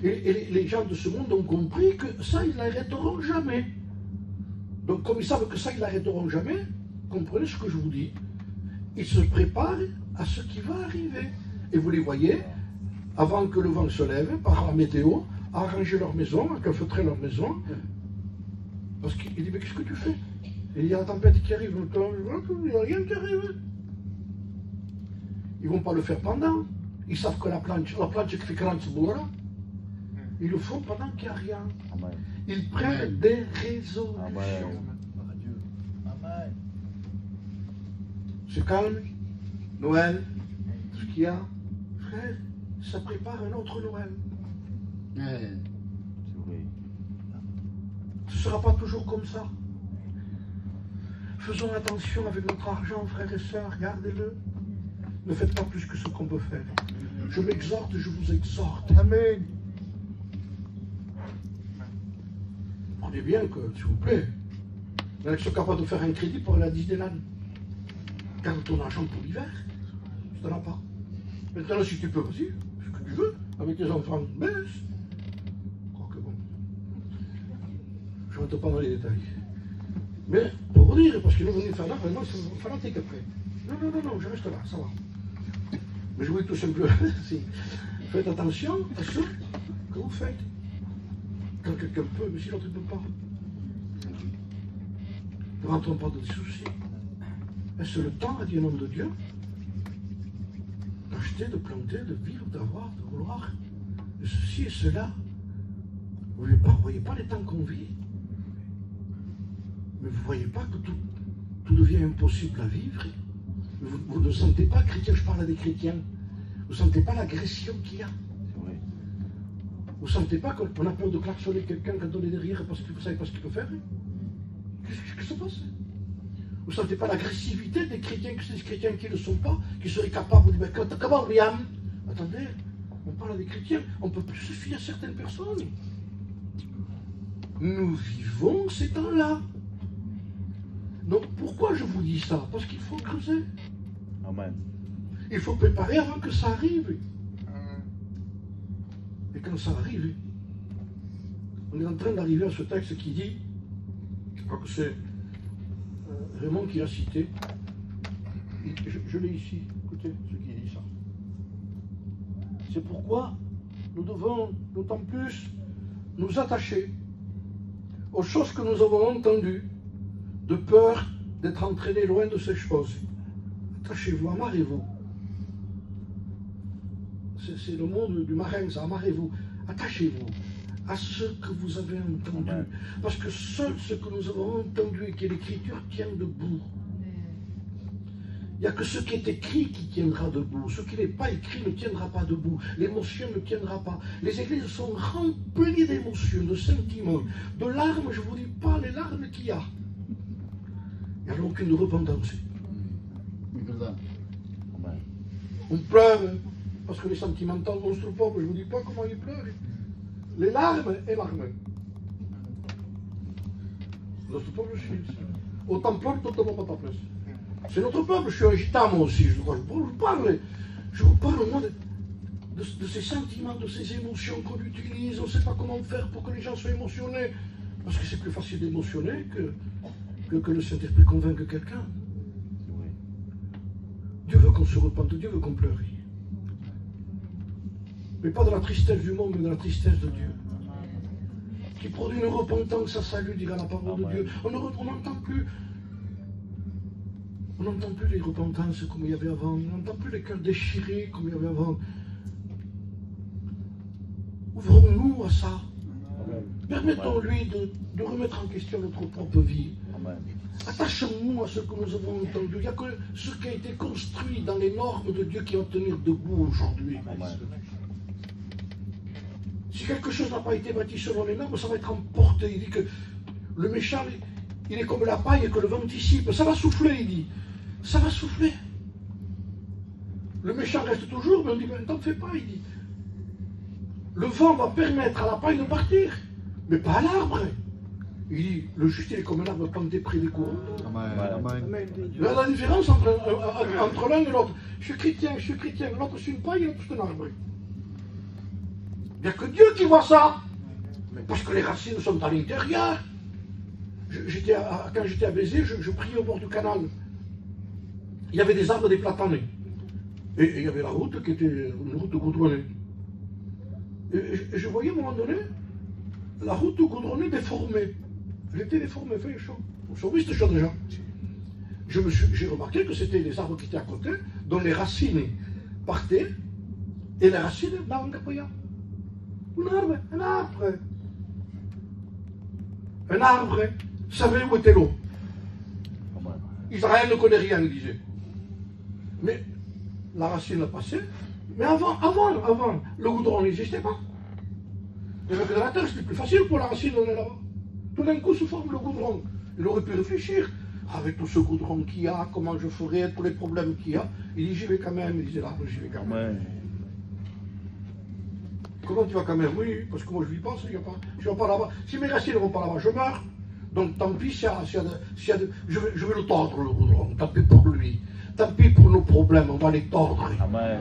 Et les gens de ce monde ont compris que ça, ils n'arrêteront jamais. Donc comme ils savent que ça, ils n'arrêteront jamais, comprenez ce que je vous dis. Ils se préparent à ce qui va arriver. Et vous les voyez, avant que le vent se lève, par la météo, à arranger leur maison, à calfeutrer leur maison. Parce qu'il dit, mais qu'est-ce que tu fais? Et il y a la tempête qui arrive, il n'y a rien qui arrive. Ils ne vont pas le faire pendant. Ils savent que la planche qui fait 40 bourras, ils le font pendant qu'il n'y a rien. Amen. Ils prennent des résolutions. Amen. C'est calme, Noël, tout ce qu'il y a. Frère, ça prépare un autre Noël. Ce ne sera pas toujours comme ça. Faisons attention avec notre argent, frères et sœurs, gardez-le. Ne faites pas plus que ce qu'on peut faire. Je m'exhorte, je vous exhorte. Amen. Prenez bien que, s'il vous plaît, il y en a qui sont capables de faire un crédit pour aller à Disneyland. Garde ton argent pour l'hiver. Tu n'en as pas. Maintenant, si tu peux, vas-y, ce que tu veux, avec tes enfants, baisse. Quoique bon. Je ne rentre pas dans les détails. Mais, pour vous dire, parce qu'ils vont venir faire là, vraiment, c'est fanatique après. Non, je reste là, ça va. Mais je vous dis tout simplement, faites attention à ce que vous faites. Quand quelqu'un peut, mais si l'autre ne peut pas. Ne rentrons pas dans des soucis. Est-ce le temps, a dit un homme de Dieu, d'acheter, de planter, de vivre, d'avoir, de vouloir, de ceci et cela? Vous ne voyez pas les temps qu'on vit? Mais vous ne voyez pas que tout devient impossible à vivre? Vous ne sentez pas, chrétien, je parle à des chrétiens, vous ne sentez pas l'agression qu'il y a? Vous ne sentez pas qu'on a peur de klaxonner quelqu'un quand on est derrière parce que vous ne savez pas ce qu'il peut faire? Qu'est-ce qui se passe? Vous ne sentez pas l'agressivité des chrétiens, que c'est des chrétiens qui ne le sont pas, qui seraient capables de dire, comment, William? Attendez, on parle à des chrétiens, on ne peut plus se fier à certaines personnes. Nous vivons ces temps-là. Donc pourquoi je vous dis ça? Parce qu'il faut creuser. Amen. Il faut préparer avant que ça arrive. Et quand ça arrive, on est en train d'arriver à ce texte qui dit, je crois que c'est Raymond qui l'a cité, je l'ai ici, écoutez ce qui dit ça. C'est pourquoi nous devons d'autant plus nous attacher aux choses que nous avons entendues, de peur d'être entraînés loin de ces choses. Attachez-vous, amarrez-vous. C'est le mot du marin, ça, amarrez-vous. Attachez-vous à ce que vous avez entendu. Parce que seul ce que nous avons entendu et que l'Écriture tient debout. Il n'y a que ce qui est écrit qui tiendra debout. Ce qui n'est pas écrit ne tiendra pas debout. L'émotion ne tiendra pas. Les églises sont remplies d'émotions, de sentiments, de larmes. Je ne vous dis pas les larmes qu'il y a. Il n'y a aucune repentance. On pleure parce que les sentimentaux de notre peuple, je ne vous dis pas comment ils pleurent. Les larmes et larmes. Notre peuple, autant pleure, autant pas ta place. C'est notre peuple, je suis un gitan moi aussi, je vous parle moi de ces sentiments, de ces émotions qu'on utilise, on ne sait pas comment faire pour que les gens soient émotionnés, parce que c'est plus facile d'émotionner que le Saint-Esprit convainque quelqu'un. Dieu veut qu'on se repente, Dieu veut qu'on pleure. Mais pas de la tristesse du monde, mais de la tristesse de Dieu. Qui produit une repentance à salut, dira la parole de Dieu. On n'entend plus. On n'entend plus les repentances comme il y avait avant. On n'entend plus les cœurs déchirés comme il y avait avant. Ouvrons-nous à ça. Permettons-lui de remettre en question notre propre vie. Attachons-nous à ce que nous avons entendu. Il n'y a que ce qui a été construit dans les normes de Dieu qui va tenir debout aujourd'hui. Si quelque chose n'a pas été bâti selon les normes, ça va être emporté. Il dit que le méchant, il est comme la paille et que le vent dissipe. Ça va souffler, il dit. Ça va souffler. Le méchant reste toujours, mais on dit, mais t'en fais pas, il dit. Le vent va permettre à la paille de partir, mais pas à l'arbre. Il dit, le juste, il est comme un arbre planté près des courants. La différence entre l'un et l'autre. Je suis chrétien, l'autre c'est une paille et l'autre c'est un arbre. Il n'y a que Dieu qui voit ça. Parce que les racines sont à l'intérieur. Quand j'étais à Béziers, je priais au bord du canal. Il y avait des arbres, des platanes. Et il y avait la route qui était une route goudronnée. Et je voyais à un moment donné la route goudronnée déformée. Elle était déformée, il fait chaud. Vous savez, c'était chaud déjà. J'ai remarqué que c'était les arbres qui étaient à côté, dont les racines partaient, et les racines davanti a poi. Un arbre. Un arbre savait où était l'eau. Israël ne connaît rien, il disait. Mais la racine a passé. Mais avant, le goudron n'existait pas. Et avec la terre, c'était plus facile pour la racine d'aller là-bas. Tout d'un coup se forme le goudron. Il aurait pu réfléchir. Avec tout ce goudron qu'il y a, comment je ferais, tous les problèmes qu'il y a. Il dit, j'y vais quand même. Il disait, l'arbre, j'y vais quand même. Comment tu vas quand même? Oui, parce que moi je ne vis pas, je ne vais pas là-bas. Si mes racines ne vont pas là-bas, je meurs. Donc tant pis, je vais le tordre, le goudron. Tant pis pour lui. Tant pis pour nos problèmes, on va les tordre. Amen.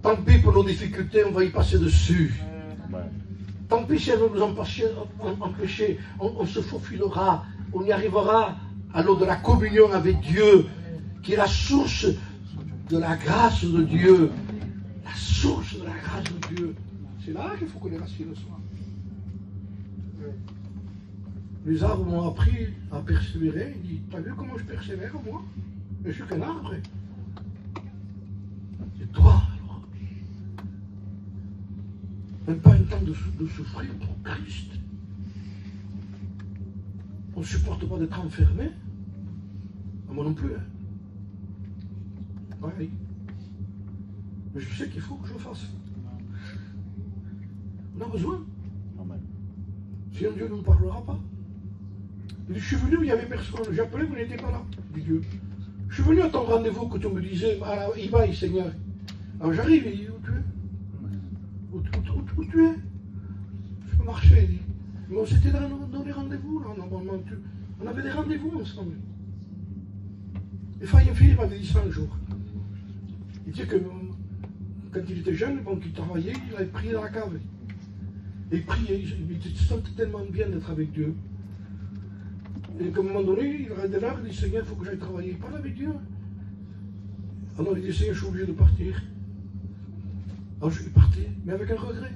Tant pis pour nos difficultés, on va y passer dessus. Amen. Tant pis si elles vont nous empêcher, on se faufilera, on y arrivera à l'eau de la communion avec Dieu, qui est la source de la grâce de Dieu. La source de la grâce de Dieu. C'est là qu'il faut que les racines soient. Les arbres m'ont appris à persévérer. Il dit, t'as vu comment je persévère, moi? Je suis qu'un arbre. Et toi, alors? Même pas un temps de souffrir pour Christ. On ne supporte pas d'être enfermé. Moi non plus. Pareil. Mais je sais qu'il faut que je le fasse. On a besoin. Amen. Sinon Dieu ne nous parlera pas. Il dit, je suis venu, il n'y avait personne. J'ai appelé, vous n'étiez pas là, dit Dieu. Je suis venu à ton rendez-vous que tu me disais, ah, il va, Seigneur. Alors j'arrive, il dit, où tu es? Où tu es? Je peux marcher, il dit. Mais on s'était dans les rendez-vous, là, normalement. On avait des rendez-vous ensemble. Et Philippe m'avait dit ça un jour. Il disait que quand il était jeune, quand il travaillait, il avait prié dans la cave. Et il priait, il se sentait tellement bien d'être avec Dieu. Et qu'à un moment donné, il arrêtait là, il dit, Seigneur, il faut que j'aille travailler. Il parle avec Dieu. Alors il dit, Seigneur, je suis obligé de partir. Alors je suis parti, mais avec un regret.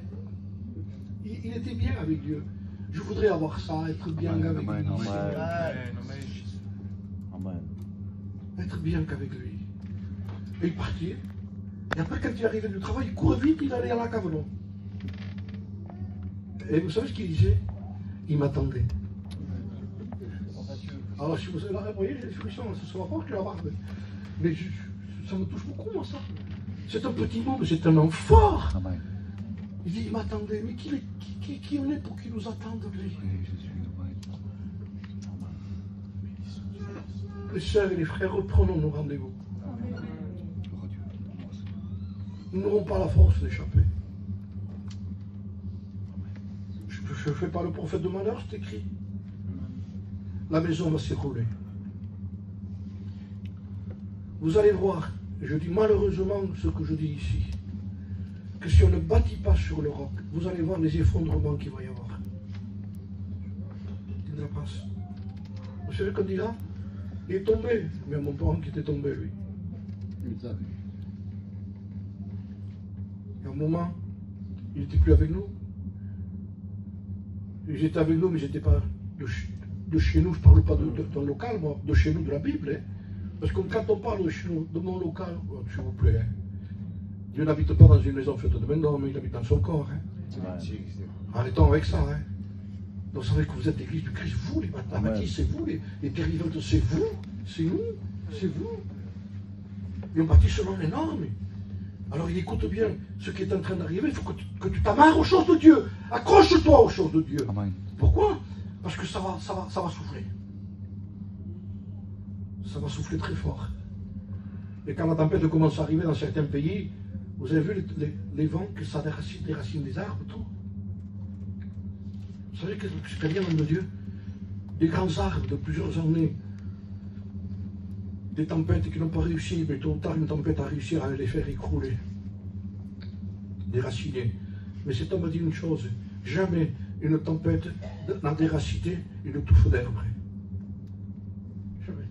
Il était bien avec Dieu. Je voudrais avoir ça, être bien avec lui. Amen. Être bien qu'avec lui. Et il partit. Et après, quand il arrivait du travail, il courait vite, il allait à la cave. Et vous savez ce qu'il disait? Il m'attendait. Alors si vous avez là, vous voyez, j'ai des frissons, ça se voit pas que j'ai la barbe. Mais ça me touche beaucoup, moi, ça. C'est un petit monde, c'est un homme fort. Amen. Il dit, il m'attendait, mais qui on est pour qu'il nous attende, lui? Les sœurs et les frères, reprenons nos rendez-vous. Nous n'aurons pas la force d'échapper. Je ne fais pas le prophète de malheur, c'est écrit. La maison va s'écrouler. Vous allez voir, je dis malheureusement ce que je dis ici, que si on ne bâtit pas sur le roc, vous allez voir les effondrements qu'il va y avoir. Il ne la passe. Vous savez qu'on dit là? Il est tombé. Mais mon parent qui était tombé, lui. Et à un moment, il n'était plus avec nous. Ils étaient avec nous, mais ils n'étaient pas de chez nous. Je ne parle pas d'un local, moi, de chez nous, de la Bible. Hein. Parce que quand on parle de chez nous, de mon local, oh, s'il vous plaît, hein. Dieu n'habite pas dans une maison faite de main d'homme, il habite dans son corps. Hein. Arrêtons avec ça. Hein. Donc, vous savez que vous êtes l'église du Christ, vous, les mathématiques, c'est vous, les dérivantes, c'est vous, c'est nous, c'est vous. Et on bâtit selon les normes. Alors, il écoute bien ce qui est en train d'arriver. Il faut que tu t'amarres aux choses de Dieu. Accroche-toi aux choses de Dieu. Amen. Pourquoi? Parce que ça va souffler. Ça va souffler très fort. Et quand la tempête commence à arriver dans certains pays, vous avez vu les vents que ça déracine des arbres, tout. Vous savez que c'est très bien, l'homme de Dieu. Des grands arbres de plusieurs années, des tempêtes qui n'ont pas réussi, mais tôt ou tard, une tempête a réussi à les faire écrouler, déraciner. Mais cet homme a dit une chose, jamais une tempête n'a déraciné une touffe d'herbe. Jamais.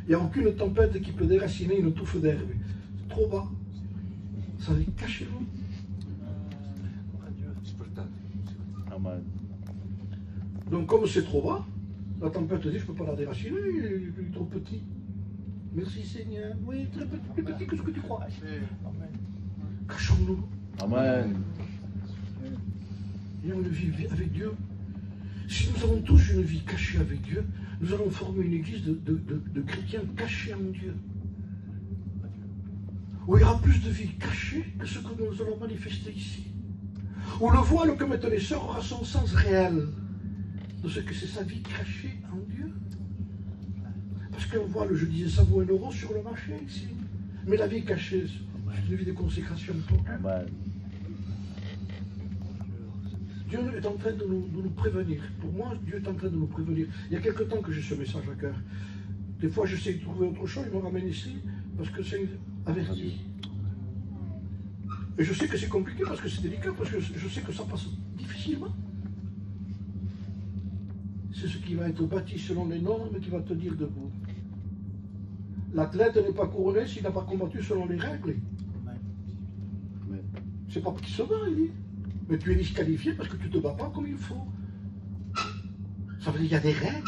Il n'y a aucune tempête qui peut déraciner une touffe d'herbe. C'est trop bas. Ça dit, cachez-vous. Amen. Donc comme c'est trop bas, la tempête dit, je ne peux pas la déraciner, il est trop petit. Merci Seigneur. Oui, très petit, plus petit que ce que tu crois. Cachons-nous. Amen. Ayons une vie avec Dieu. Si nous avons tous une vie cachée avec Dieu, nous allons former une église de chrétiens cachés en Dieu. Où il y aura plus de vie cachée que ce que nous allons manifester ici. Où le voile que mettent les sœurs aura son sens réel de ce que c'est sa vie cachée en Dieu. Parce qu'un voile, je disais, ça vaut 1 euro sur le marché ici. Mais la vie cachée, c'est une vie de consécration totale. Amen. Dieu est en train de nous prévenir. Pour moi, Dieu est en train de nous prévenir. Il y a quelque temps que j'ai ce message à cœur. Des fois, j'essaie de trouver autre chose, il me ramène ici, parce que c'est averti. Et je sais que c'est compliqué, parce que c'est délicat, parce que je sais que ça passe difficilement. C'est ce qui va être bâti selon les normes qui va te dire debout. L'athlète n'est pas couronné s'il n'a pas combattu selon les règles. C'est pas qu'il se bat, il dit. Mais tu es disqualifié parce que tu ne te bats pas comme il faut. Ça veut dire qu'il y a des règles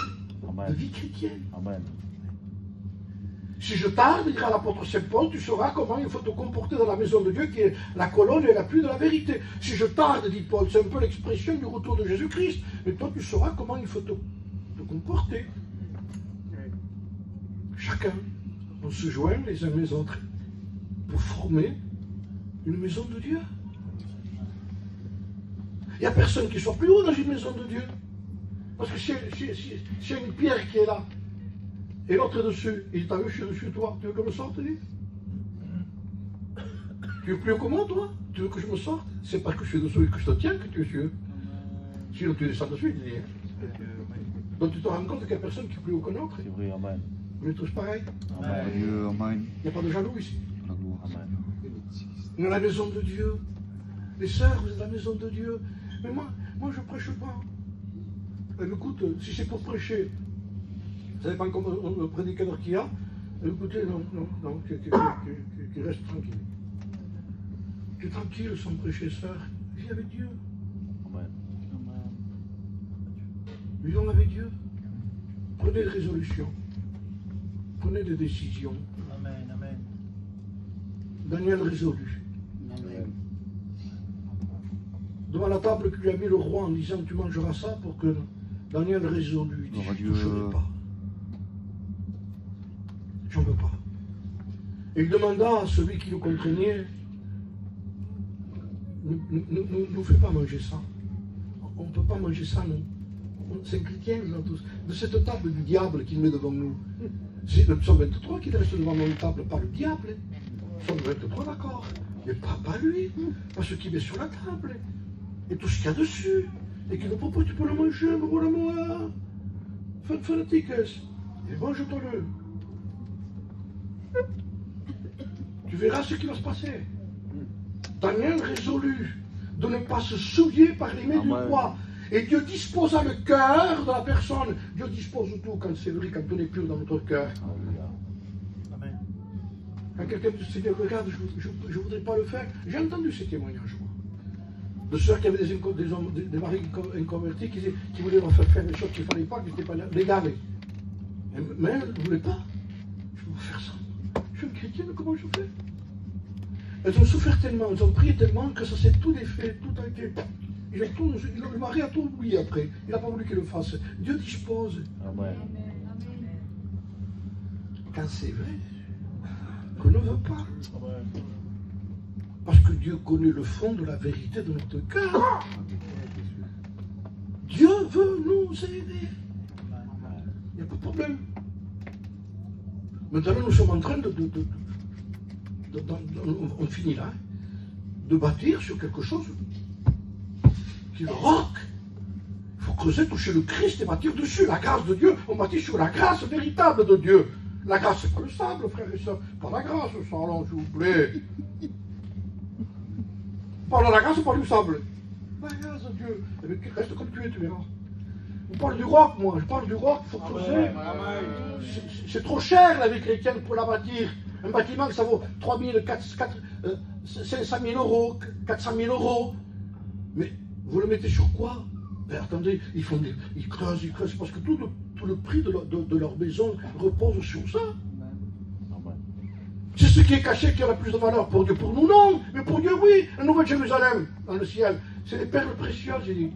de vie chrétienne. Amen. Si je tarde, dira l'apôtre Saint Paul, tu sauras comment il faut te comporter dans la maison de Dieu qui est la colonne et l'appui de la vérité. Si je tarde, dit Paul, c'est un peu l'expression du retour de Jésus-Christ. Mais toi, tu sauras comment il faut te comporter. Chacun, on se joint les uns les autres pour former une maison de Dieu. Il n'y a personne qui soit plus haut dans une maison de Dieu. Parce que s'il y a une pierre qui est là, et l'autre est dessus, et il t'a vu, je suis dessus, toi, tu veux que je me sorte, lui? Tu veux plus haut que moi, toi? Tu veux que je me sorte? C'est parce que je suis dessous et que je te tiens que tu es dessus. Sinon tu descends dessus, il dit. Donc tu te rends compte qu'il n'y a personne qui est plus haut que l'autre. C'est vrai, amen. On est tous pareils. Amen. Il n'y a pas de jaloux ici. Amen. On est la maison de Dieu. Les sœurs, vous êtes la maison de Dieu. Mais moi je ne prêche pas. Écoute, si c'est pour prêcher, ça dépend comment le prédicateur qu'il y a. Écoutez, non, qu'il reste tranquille. Tu es tranquille sans prêcher, sœur. Vis avec Dieu. Amen. Vivons avec Dieu. Prenez des résolutions. Prenez des décisions. Amen, amen. Daniel résolu. Amen. Devant la table que lui a mis le roi en disant tu mangeras ça pour que Daniel résolu. Il dit je ne toucherai pas. Il demanda à celui qui le contraignait, ne nous fais pas manger ça. On ne peut pas manger ça, nous. C'est un chrétien, nous tous. De cette table du diable qu'il met devant nous. C'est le psaume 23 qui reste devant notre table, pas le diable. Psaume 23, d'accord. Mais pas lui. Pas ce qui met sur la table. Et tout ce qu'il y a dessus. Et qu'il ne peut pas, tu peux le manger, mais voilà moi. Fanatique. Et mange-toi-le. Tu verras ce qui va se passer. Daniel résolut de ne pas se souiller par les mains du roi. Et Dieu disposa le cœur de la personne. Dieu dispose de tout quand c'est vrai, quand on est pur dans notre cœur. Amen. Quand quelqu'un me dit, regarde, je ne voudrais pas le faire. J'ai entendu ces témoignages, moi. De sœurs qui avaient des maris inconvertis qui voulaient leur faire des choses qu'il ne fallait pas, qui n'étaient pas légales. Mais elles ne voulaient pas. Je ne veux pas faire ça. Je suis une chrétienne, comment je fais? Elles ont souffert tellement, elles ont prié tellement que ça s'est tout défait, tout a été. Le mari a tout oublié après. Il n'a pas voulu qu'il le fasse. Dieu dispose. Amen. Quand c'est vrai, qu'on ne veut pas. Amen. Parce que Dieu connaît le fond de la vérité de notre cœur. Dieu veut nous aider. Il n'y a pas de problème. Maintenant, nous sommes en train on finit là, de bâtir sur quelque chose qui est le roc. Il faut creuser, toucher le Christ et bâtir dessus. La grâce de Dieu, on bâtit sur la grâce véritable de Dieu. La grâce, c'est pas le sable, frères et sœurs. Pas la grâce, ça, allons, s'il vous plaît. Parle de la grâce ou parle du sable? La grâce de Dieu. Eh bien, reste comme tu es, tu verras. On parle du roc, moi. Je parle du roc, il faut creuser. C'est trop cher, la vie chrétienne, pour la bâtir. Un bâtiment, ça vaut 3 000, 500 000 euros, 400 000 euros. Mais vous le mettez sur quoi? Ben, attendez, ils creusent, parce que tout le prix de leur maison repose sur ça. C'est ce qui est caché qui a la plus de valeur pour Dieu. Pour nous, non. Mais pour Dieu, oui. La Nouvelle Jérusalem, dans le ciel, c'est des perles précieuses, il dit.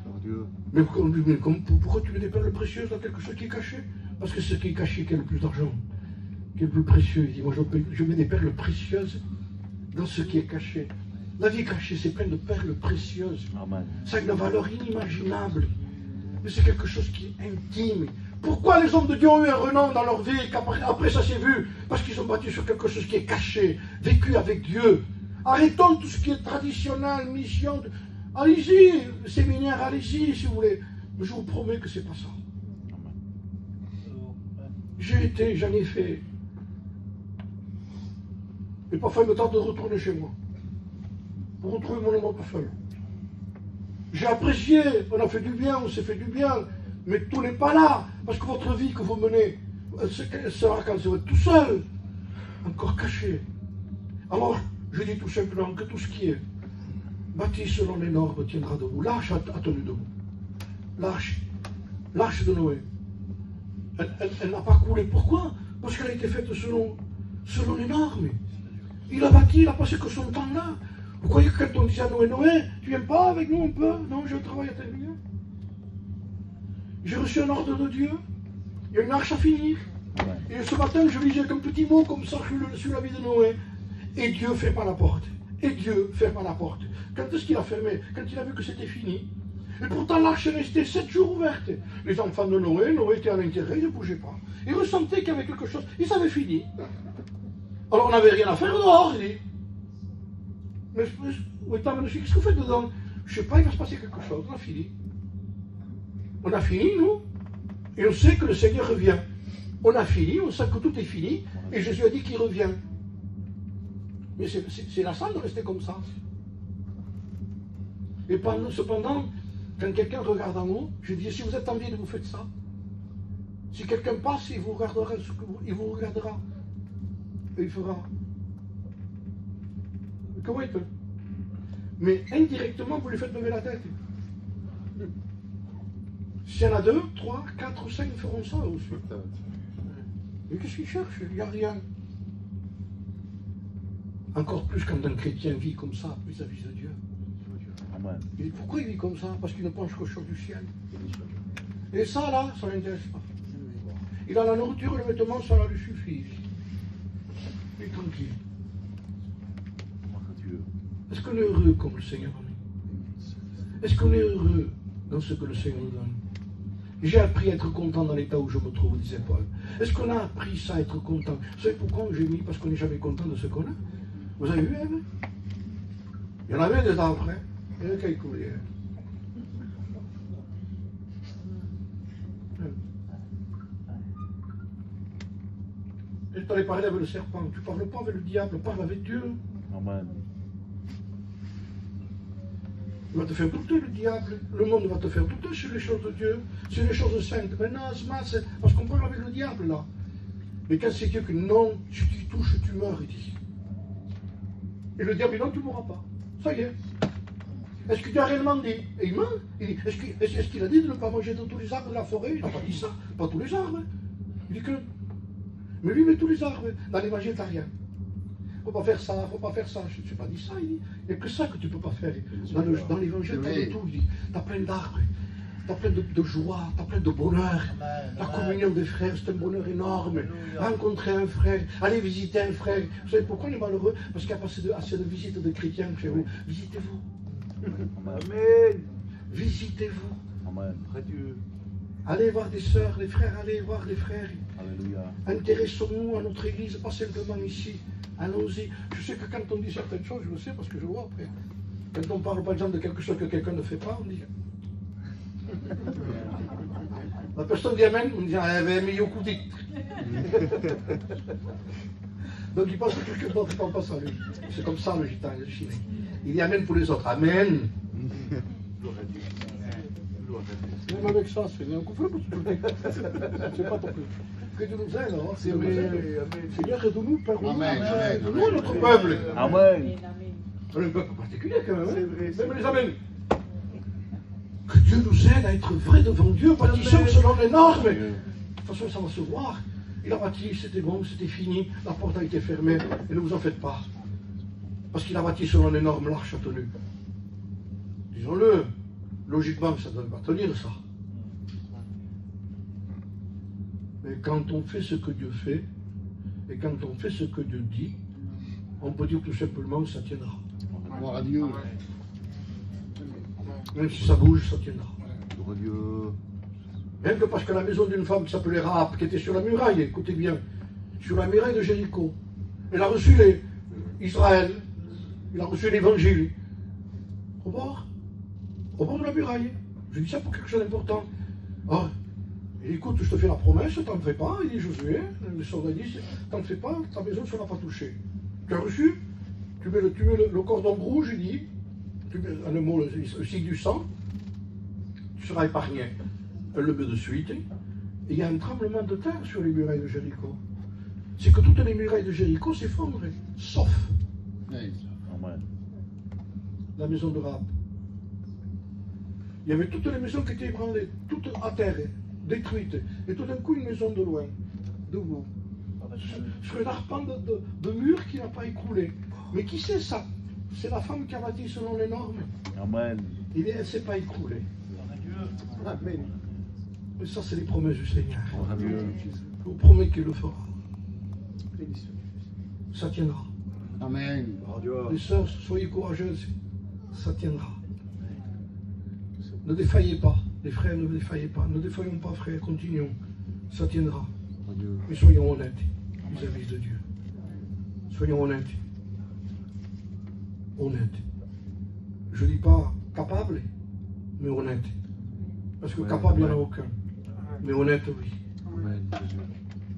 Mais pourquoi tu mets des perles précieuses dans quelque chose qui est caché? Parce que ce qui est caché, qui a le plus d'argent, qui est le plus précieux. Il dit, moi, je mets des perles précieuses dans ce qui est caché. La vie cachée, c'est plein de perles précieuses. Amen. Ça a une valeur inimaginable. Mais c'est quelque chose qui est intime. Pourquoi les hommes de Dieu ont eu un renom dans leur vie et qu'après ça s'est vu? Parce qu'ils ont bâti sur quelque chose qui est caché, vécu avec Dieu. Arrêtons tout ce qui est traditionnel, mission. Allez-y, séminaire, allez-y si vous voulez. Mais je vous promets que c'est pas ça. J'ai été, j'en ai fait. Et parfois il me tente de retourner chez moi. Pour retrouver mon amour tout seul. J'ai apprécié, on a fait du bien, on s'est fait du bien. Mais tout n'est pas là, parce que votre vie que vous menez sera quand vous êtes tout seul, encore caché. Alors, je dis tout simplement que tout ce qui est bâti selon les normes tiendra debout. L'arche a tenu debout. L'arche de Noé. Elle n'a pas coulé. Pourquoi? Parce qu'elle a été faite selon les normes. Il a bâti, il a passé que son temps là. Vous croyez que quand on disait à Noé, tu viens pas avec nous un peu? Non, j'ai un travail à terminer. J'ai reçu un ordre de Dieu. Il y a une arche à finir. Ouais. Et ce matin, je lisais un petit mot comme ça sur la vie de Noé. Et Dieu ferma la porte. Et Dieu ferma la porte. Quand est-ce qu'il a fermé? Quand il a vu que c'était fini. Et pourtant, l'arche est restée 7 jours ouverte. Les enfants de Noé étaient à l'intérieur, ils ne bougeaient pas. Ils ressentaient qu'il y avait quelque chose. Ils avaient fini. Alors on n'avait rien à faire dehors, il dit. Mais qu'est-ce que vous faites dedans? Je ne sais pas, il va se passer quelque chose. On a fini. On a fini, nous, et on sait que le Seigneur revient. On a fini, on sait que tout est fini, et Jésus a dit qu'il revient. Mais c'est la salle de rester comme ça. Et cependant, quand quelqu'un regarde en haut, je dis, si vous êtes en vie, vous faites ça. Si quelqu'un passe, il vous regardera, et il fera. Comment il peut? Mais indirectement, vous lui faites lever la tête. S'il y en a 2, 3, 4 ou 5 feront ça aussi. Mais qu'est-ce qu'ils cherchent? Il n'y a rien. Encore plus quand un chrétien vit comme ça vis-à-vis de Dieu. Amen. Et pourquoi il vit comme ça? Parce qu'il ne pense qu'aux choses du ciel. Et ça là, ça ne l'intéresse pas. Il a la nourriture, le vêtement, ça lui suffit. Il est tranquille. Est-ce qu'on est heureux comme le Seigneur a mis? Est-ce qu'on est heureux dans ce que le Seigneur nous donne? J'ai appris à être content dans l'état où je me trouve, disait Paul. Est-ce qu'on a appris ça, à être content? Vous savez pourquoi j'ai mis? Parce qu'on n'est jamais content de ce qu'on a. Vous avez vu, hein? Il y en avait des arbres, hein? Il y en a qui coulaient. Je t'allais parler avec le serpent. Tu ne parles pas avec le diable, parle avec Dieu. Amen. Il va te faire douter, le diable. Le monde va te faire douter sur les choses de Dieu, sur les choses saintes. Maintenant, c'est parce qu'on parle avec le diable, là. Mais quand c'est Dieu que non, si tu y touches, tu meurs, il dit. Et le diable dit non, tu ne mourras pas. Ça y est. Est-ce que Dieu a réellement dit? Et il ment. Il dit, est-ce qu'il a dit de ne pas manger de tous les arbres de la forêt? Il n'a pas dit ça. Pas tous les arbres. Il dit que. Mais lui, met tous les arbres dans les végétariens. Il ne faut pas faire ça, il ne faut pas faire ça. Je n'ai pas dit ça, il dit. Il n'y a que ça que tu ne peux pas faire. Dans l'évangile, tu as de tout. Il dit, tu as plein d'arbres, tu as plein de joie, tu as plein de bonheur. La communion des frères, c'est un bonheur énorme. Rencontrer un frère, aller visiter un frère. Vous savez pourquoi on est malheureux? Parce qu'il n'y a pas assez de visites de chrétiens chez vous. Visitez-vous. Amen. Visitez-vous. Amen. Près Dieu. Allez voir des sœurs, les frères, allez voir les frères. Alléluia. Intéressons-nous à notre église, pas simplement ici. Allons-y. Je sais que quand on dit certaines choses, je le sais parce que je vois après. Quand on parle par exemple de quelque chose que quelqu'un ne fait pas, on dit. La personne dit Amen, on dit mais Yoku dit. Donc il pense que quelqu'un d'autre ne parle pas ça, lui. C'est comme ça le gitan, le chinois. Il dit Amen pour les autres. Amen. Même avec ça, c'est un coup de c'est pas ton plus. Que Dieu nous aide, hein. Seigneur, aide-nous, Père. Amen. Aide-nous, notre peuple. Amen. Un peuple particulier quand même. C'est vrai, c'est Même les Amen. Que Dieu nous aide à être vrais devant Dieu, bâtissons selon les normes. De toute façon, ça va se voir. Il a bâti, c'était bon, c'était fini, la porte a été fermée, et ne vous en faites pas. Parce qu'il a bâti selon les normes, l'arche a tenu. Disons-le, logiquement, ça ne doit pas tenir ça. Mais quand on fait ce que Dieu fait, et quand on fait ce que Dieu dit, on peut dire tout simplement que ça tiendra. Gloire à Dieu. Même si ça bouge, ça tiendra. Gloire à Dieu. Même que parce que la maison d'une femme qui s'appelait Rahab, qui était sur la muraille, écoutez bien, sur la muraille de Jéricho, elle a reçu Israël, il a reçu l'évangile. Au bord de la muraille. Je dis ça pour quelque chose d'important. Ah, il dit, écoute, je te fais la promesse, t'en fais pas. Il dit Josué, le soldat dit, t'en fais pas, ta maison ne sera pas touchée. Tu as reçu? Tu mets le cordon rouge, il dit, tu mets le mot, le signe du sang, tu seras épargné. Elle le met de suite, et il y a un tremblement de terre sur les murailles de Jéricho. C'est que toutes les murailles de Jéricho s'effondrent, sauf Amen. la maison de Rahab. Il y avait toutes les maisons qui étaient ébranlées, toutes à terre, détruites, et tout d'un coup une maison de loin, debout, sur un arpent de mur qui n'a pas écroulé. Mais qui c'est ça? C'est la femme qui a bâti selon les normes. Amen. Et elle ne s'est pas écroulée. Amen. Mais ça, c'est les promesses du Seigneur. Gloire à Dieu. Je vous promets qu'il le fera. Ça tiendra. Amen. Les sœurs, soyez courageuses. Ça tiendra. Ne défaillez pas. Les frères, ne défaillez pas. Ne défaillons pas, frères. Continuons. Ça tiendra. Mais soyons honnêtes vis-à-vis de Dieu. Soyons honnêtes. Honnêtes. Je ne dis pas capable, mais honnête. Parce que capable, il n'y en a aucun. Mais honnête, oui. Amen.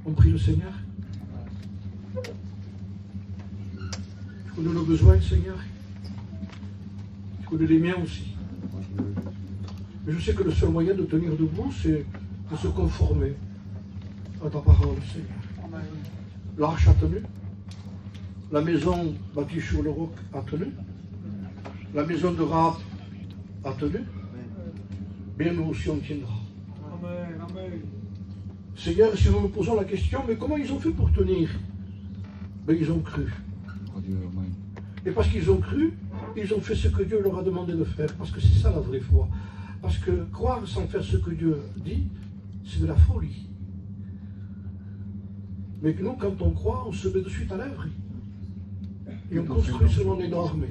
On prie le Seigneur. Tu connais nos besoins, Seigneur. Tu connais les miens aussi. Mais je sais que le seul moyen de tenir debout, c'est de se conformer à ta parole, Seigneur. L'arche a tenu. La maison bâtie sur le roc a tenu. La maison de Rahab a tenu. Bien nous aussi on tiendra. Seigneur, si nous nous posons la question, mais comment ils ont fait pour tenir? Ben, ils ont cru. Et parce qu'ils ont cru, ils ont fait ce que Dieu leur a demandé de faire. Parce que c'est ça la vraie foi. Parce que croire sans faire ce que Dieu dit, c'est de la folie. Mais nous, quand on croit, on se met de suite à l'œuvre. Et on construit selon les normes.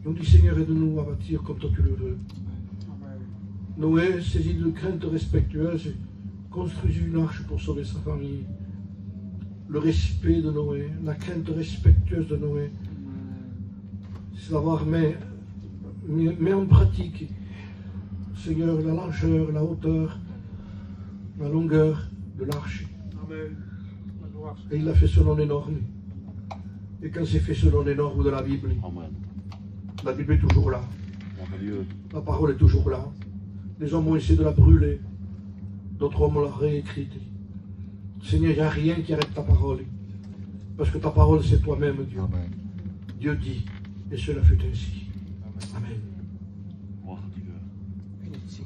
Et on dit, Seigneur, aide-nous à bâtir comme toi tu le veux. Noé, saisi de crainte respectueuse, construisit une arche pour sauver sa famille. Le respect de Noé, la crainte respectueuse de Noé, c'est d'avoir mis en pratique, Seigneur, la largeur, la hauteur, la longueur de l'arche. Et il a fait ce nom énorme. Et quand c'est fait ce nom énorme de la Bible est toujours là. La parole est toujours là. Les hommes ont essayé de la brûler. D'autres hommes l'ont réécrite. Seigneur, il n'y a rien qui arrête ta parole. Parce que ta parole, c'est toi-même, Dieu. Amen. Dieu dit, et cela fut ainsi. Amen. Gloire à Dieu.